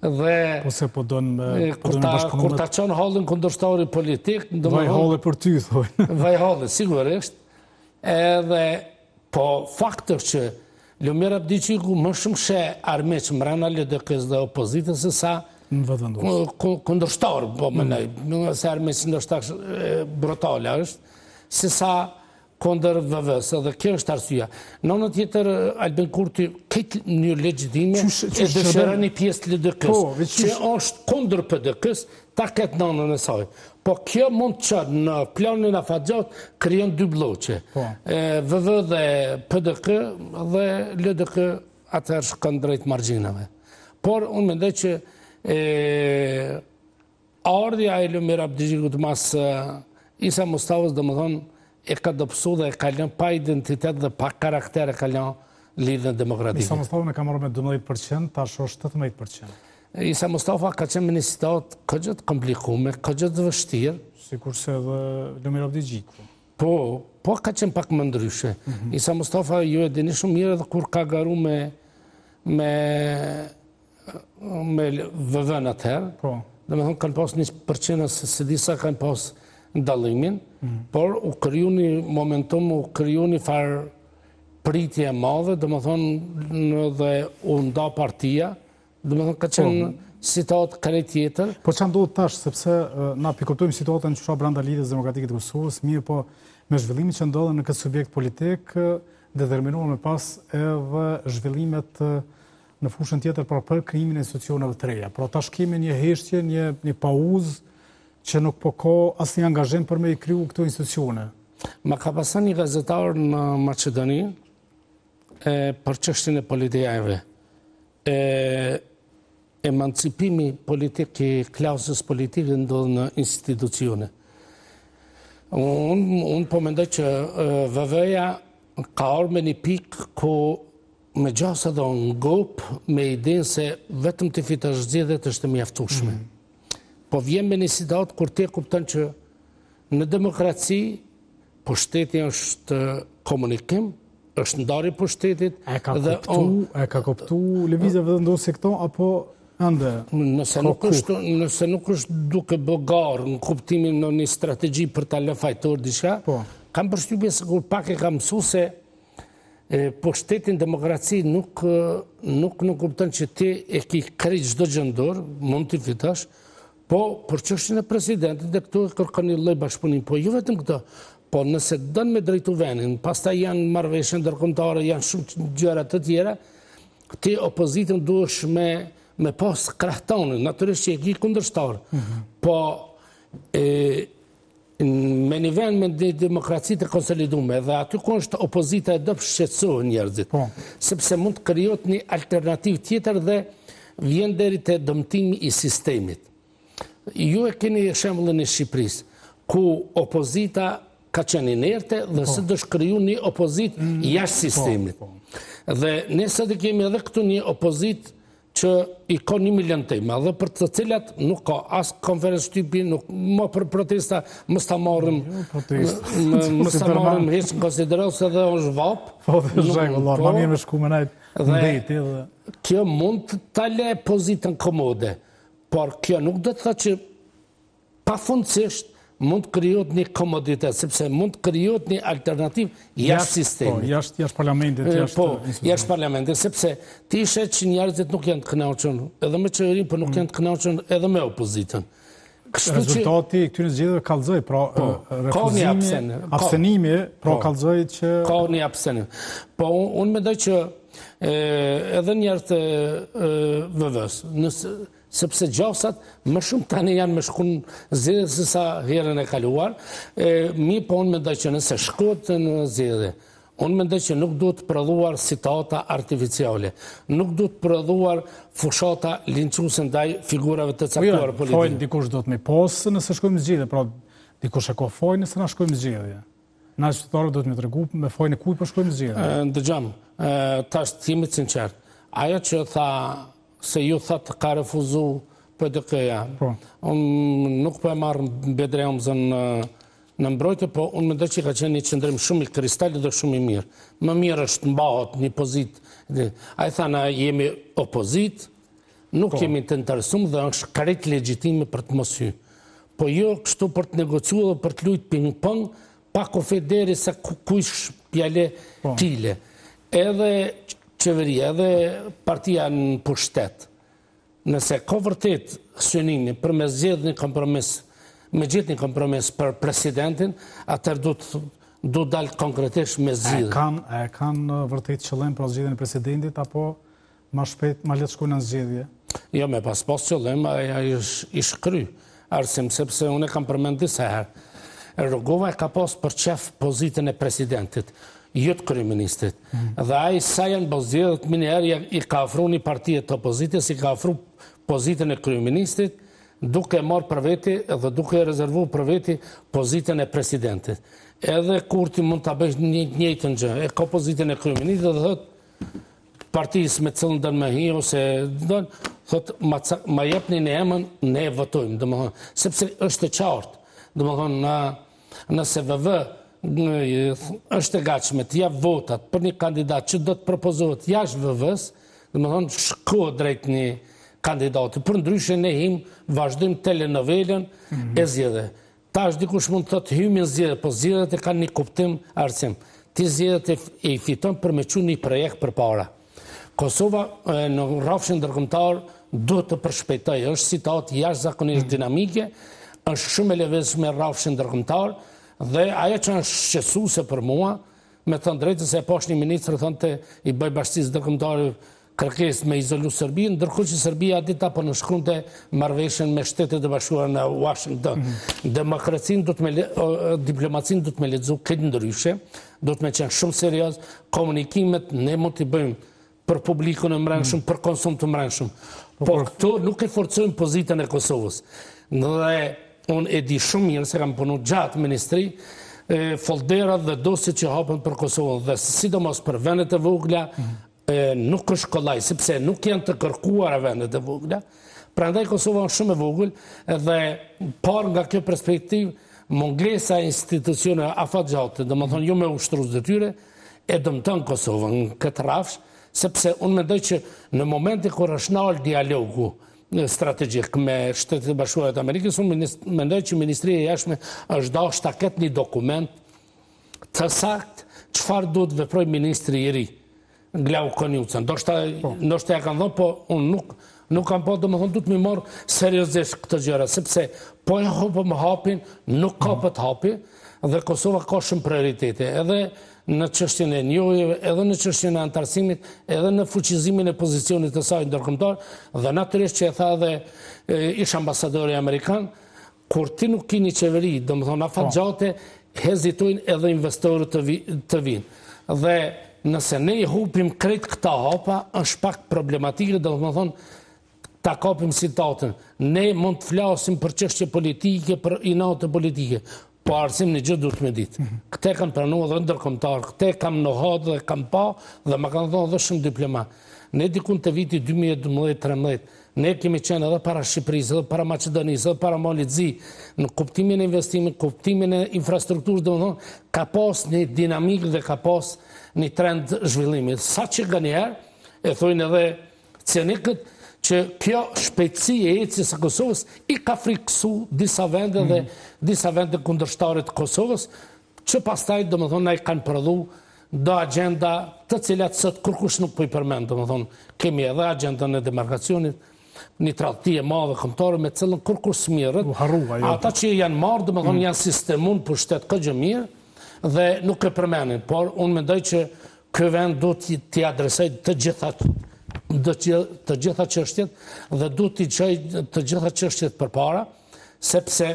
dhe... Po se po donë Kur ta çon hallin kundërshtari politik... Vaj halle për ty, thojnë. Vaj halle, sigurisht. Edhe... Po, fakt është që Lumir Abdigjiku më shumë she armiq mbrana LDK-s dhe opozitës se sa kundërshtar, po mendoj, se armiq ndoshta brutale është, se sa kundër VV-s, dhe kjo është arsyeja. Në anën tjetër, Albin Kurti këtë një legjitime e dëshiron një pjesë të LDK-s, që është kundër PDK-s, ta ketë në anën e saj. Po kjo mund të qënë në planin afatgjat, krijon dy bloqe. VV dhe PDK dhe LDK atëherë shkon drejt margjinave. Por unë mendoj që ardhja e Lumir Abdigjikut mas Isa Mustafës domethënë e ka dobësu dhe e ka lënë pa identitet dhe pa karakter e ka lënë lidhjen demokratike. Isa Mustafën e ka marrë me 12%, tash është 18%. Isa Mustafa ka qenë në situatë këgjët komplikume, këgjët vështirë. Sikurse edhe Lumir Abdigjiku. Po ka qenë pak më ndryshe. Isa Mustafa ju e dini shumë mirë edhe kur ka garu me VV-n atëherë. Dhe me thonë kanë pas 1% se disa kanë pas ndallimin. por u kriju një momentum, u kriju një farë pritje e madhe, dhe më thonë dhe u nda partia, dhe më thonë ka qenë situatë kare tjetër. Po që ndodhë tash, sepse na pikoptojmë situatën që shra branda lidhjes demokratike të Kosovës, mirë po me zhvillimi që ndodhe në këtë subjekt politik, determinuar me pas edhe zhvillimet në fushën tjetër për krijimin e institucioneve të reja. Pra tash kemi një heshtje, një pauzë që nuk po ka asnjë angazhim për me i kriju këto institucione. Ma ka pasan një gazetar në Macedoni për çështjen e politikave. Emancipimi politik i klasës politike ndodh në institucione. Unë po mendoj që VV-ja ka orë me një pikë ku me gjasa dhe ngop me idenë se vetëm të fitash zgjedhjet është mjaftueshme. Po vjen me një situatë kur ti kupton që në demokraci pushteti është komunikim, është ndarje pushtetit. E ka kuptu lëvizjeve dhe ndosë këto, apo ande? Nëse nuk është duke bëgar në kuptimin në një strategji për ta lë fajtor diçka, kam përshtypjen se kur pak e kam mësu se pushtetin demokraci nuk kupton që ti e ki krejt çdo gjëndor, mund t'i fitash, po për çështjen e presidentit dhe këtu e kërkon një lloj bashkëpunim, po jo vetëm këto. Po nëse dënë me drejtu vendin, pastaj janë marrëveshje ndërkombëtare, janë shumë gjëra të tjera, ti opozitën duhesh me pas krahtonin, natyrisht që e ki kundërshtar. Po me një vend me një demokraci të konsolidume dhe aty ku është opozita e dëpë shqetësohen njerëzit, sepse mund të krijohet një alternativë tjetër dhe vjen deri te dëmtimi i sistemit. Ju e keni shembullin e Shqipërisë, ku opozita ka qenë inerte dhe se dësh kriju një opozit jashtë sistemit. Dhe nëse të kemi edhe këtu një opozit që i ka 1 milion tema dhe për të cilat nuk ka as konferencë shtypi, nuk më për protesta mës ta marrim heq në konsiderat se dhe është vap. Po dhe zhengullar, ma mirë me shku me najtë ndeti. Kjo mund të le pozitën komode, por kjo nuk do të thë që pafundësisht mund të krijohet një komoditet, sepse mund të krijohet një alternativë jashtë sistemit. Jashtë parlamentit, jashtë parlamentit, sepse ti shet që njerëzit nuk janë të kënaqur edhe me qeverinë, por nuk janë të kënaqur edhe me opozitën. Rezultati i këtyre zgjedhjeve kallëzoi, pra refuzimi, abstenimi, pra kallëzoi që ka një abstenim. Po unë mendoj që edhe njerëzit e VV-s, sepse gjasat më shumë tani janë me shkun zgjedhje se sa herën e kaluar, mi po unë mendoj që nëse shkohet në zgjedhje, unë mendoj që nuk duhet prodhuar citata artificiale, nuk duhet prodhuar fushata linçuese ndaj figurave të caktuara politike. Fojnë dikush do të me posë nëse shkojmë zgjedhje, pra dikush e ka fojnë nëse na shkojmë zgjedhje. Na qytetarët do të me tregu me fojnë e kujt po shkojmë zgjedhje. Dëgjom, tash të jemi të sinqert. Ajo që tha se ju thatë ka refuzu PDK-ja. Unë nuk po e marrë Bedreomzën në mbrojtje, po unë mendoj që ka qenë një qëndrim shumë i kristallit dhe shumë i mirë. Më mirë është mbahet një pozit. A i thana jemi opozit, nuk jemi të interesum dhe është krejt legjitime për të mos hy. Po jo kështu për të negociu dhe për të lujt ping-pong, pa kofederi se kujsh pjale tile. Edhe qeveria edhe partia në pushtet, nëse ka vërtet synimi për me zgjedhë një kompromis, me gjithë një kompromis për presidentin, atër du dalë konkretisht me zgjidhje. E kanë vërtet qëllim për zgjedhjen e presidentit, apo ma shpejt, ma letë shkojnë në zgjedhje? Jo, me pas qëllim, aja ishë kry. Arsim, sepse unë e kam përmend disa herë. Rogova e ka pas për qef pozitën e presidentit, jëtë kryeministrit. Dhe a i sa janë bëzjedhët, minëherë i ka afru një partijet të opozitës, i ka afru pozitën e kryeministrit, duke marë për veti dhe duke rezervu për veti pozitën e presidentit. Edhe kur ti mund të bëjsh njëjtën gjë, e ka pozitën e kryeministrit dhe thot partijës me cëllën dënë me hi, ose thot ma jepni në emën, ne votojmë, sepse është e qartë, nëse VV është e gatshme të jap votat për një kandidat që do të propozohet jashtë VV-s, shko drejt një kandidati. Për ndryshe ne vazhdojmë telenovelën e zgjedhjeve. Tash dikush mund të thotë hyjmë në zgjedhje, po zgjedhjet e kanë një kuptim arsim. Ti zgjedhjet e fiton për me çuar një projekt përpara. Kosova në rrafshin ndërkombëtar duhet të përshpejtojë, është situatë jashtëzakonisht dinamike, është shumë e lëvizshme rrafshin ndërkombëtar dhe ajo që është shqetësuese për mua, me thënë drejtën se poshtë një ministër thonte i bëj bashkisë ndërkombëtare kërkesë me izolu Serbinë, ndërkohë që Serbia dita po nënshkronte marrëveshjen me Shtetet e Bashkuara në Washington. Diplomacinë do të me lexu këtë ndryshe, do të me qenë shumë serioz, komunikimet ne mund t'i bëjmë për publikun e mbrëmshëm, për konsum të mbrëmshëm. Po këto nuk e forcojnë pozitën e Kosovës. Dhe unë e di shumë mirë se kam punu gjatë ministri, folderat dhe dosjet që hapen për Kosovën dhe sidomos për vendet e vogla nuk është kollaj, sepse nuk janë të kërkuara vendet e vogla. Prandaj Kosova është shumë e vogël dhe par nga kjo perspektivë mungesa e institucione afatgjate, domethënë jo me ushtrues detyre, e dëmton Kosovën në këtë rrafsh, sepse unë mendoj që në momentin kur është nal dialogu strategjik me Shtetet e Bashkuara të Amerikës, unë mendoj që Ministria e Jashtme është dashur ta ketë një dokument të saktë çfarë duhet veprojë ministri i ri, Glauco Konjuca. Ndoshta ja kanë dhënë, po unë nuk kam po, domethënë duhet më marr seriozisht këtë gjëra, sepse po e hopëm hapin, nuk kapet hapi dhe Kosova ka shumë prioritete, edhe në çështjen e njohjeve, edhe në çështjen e antarësimit, edhe në fuqizimin e pozicionit të saj ndërkombëtar, dhe natyrisht që e tha edhe ish ambasadori amerikan, kur ti nuk ke një qeveri, domethënë afatgjate, hezitojnë edhe investorët të vinë. Dhe nëse ne i hupim krejt këta hapa, është pak problematike, domethënë ta kapim situatën. Ne mund të flasim për çështje politike, për inate politike, po arsim një gjë duhet me ditë. Këte kanë pranuar dhe ndërkombëtar, këte kam nohat dhe kam pa, dhe ma kanë thonë dhe shumë diplomat. Ne dikun të viti 2012-2013, ne kemi qenë edhe para Shqipërisë, edhe para Macedonisë, edhe para Malit Zi, në kuptimin e investimit, kuptimin e infrastrukturës, domethënë ka pas një dinamik dhe ka pas një trend zhvillimi. Sa që nganjëherë, e thojnë edhe cenikët, që kjo shpejtësi e ecjes së Kosovës i ka friksu disa vende dhe disa vende kundërshtarë të Kosovës, që pastaj domethënë ai kanë prodhu do agenda të cilat sot kurkush nuk po i përmend, domethënë kemi edhe agendën e demarkacionit, një tradhti e madhe kombëtare me cilën kurkush smirret. Ata që janë marrë domethënë janë sistemun pushtet këgjë mirë dhe nuk e përmendin, por unë mendoj që ky vend duhet t'i adresojë të gjitha çështjet dhe duhet t'i çojë të gjitha çështjet përpara, sepse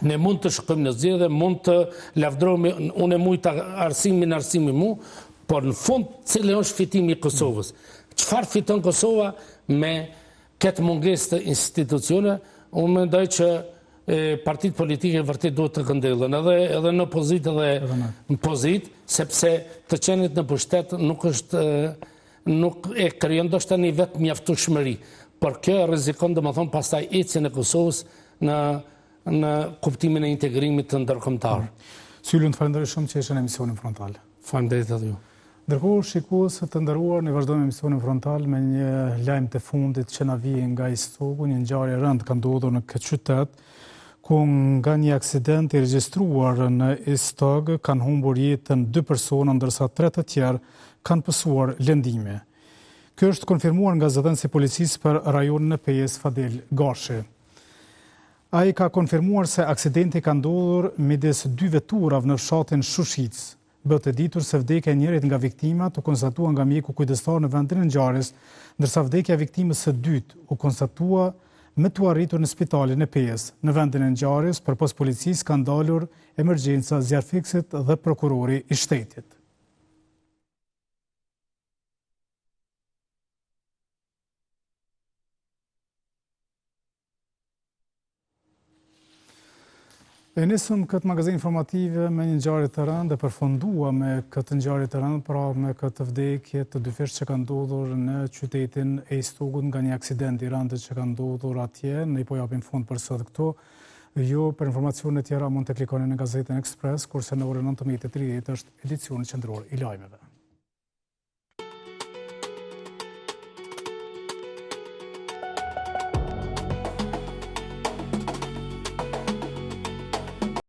ne mund të shkojmë në zgjedhje, mund të lavdërojmë, unë mujta arsimi mu, por në fund cili është fitimi i Kosovës. Çfarë fiton Kosova me këtë mungesë të institucione? Unë mendoj që partitë politike vërtet duhet të këndellen, edhe në pozitë edhe në pozitë, sepse të qenit në pushtet nuk e krijon ndoshta një vetë mjaftueshmëri, por kjo rrezikon domethënë pastaj ecjen e Kosovës në kuptimin e integrimit të ndërkombëtar. Syllun, të falenderoj shumë që ishe në emisionin frontal. Faleminderit edhe ju. Ndërkohë, shikues të nderuar, ne vazhdojmë emisionin frontal me një lajm të fundit që na vjen nga Istoku, një ngjarje e rëndë ka ndodhur në këtë qytet, ku nga një aksident i regjistruar në Istog kanë humbur jetën 2 persona, ndërsa 3 të tjerë kanë pësuar lëndime. Kjo është konfirmuar nga zëdhënësi i policisë për rajonin e Pejës Fadel Gashi. Ai ka konfirmuar se aksidenti ka ndodhur midis 2 veturave në fshatin Shushic. Bëhet e ditur se vdekja e njërit nga viktimat u konstatua nga mjeku kujdestar në vendin e ngjarjes, ndërsa vdekja e viktimës së dytë u konstatua me tu arritur në spitalin e Pejës. Në vendin e ngjarjes, përpos policisë ka ndalur emergjenca zjarfiksit dhe prokurori i shtetit. E nisëm këtë magazin informative me një ngjarje të rëndë dhe përfundua me këtë ngjarje të rëndë, pra me këtë vdekje të dyfish që ka ndodhur në qytetin e Istogut nga një aksident i rëndë që ka ndodhur atje. Ne po japim fund për sot këto. Ju për informacione tjera mund të klikoni në gazetën Express, kurse në orën 19:30 është edicioni qendror i lajmeve.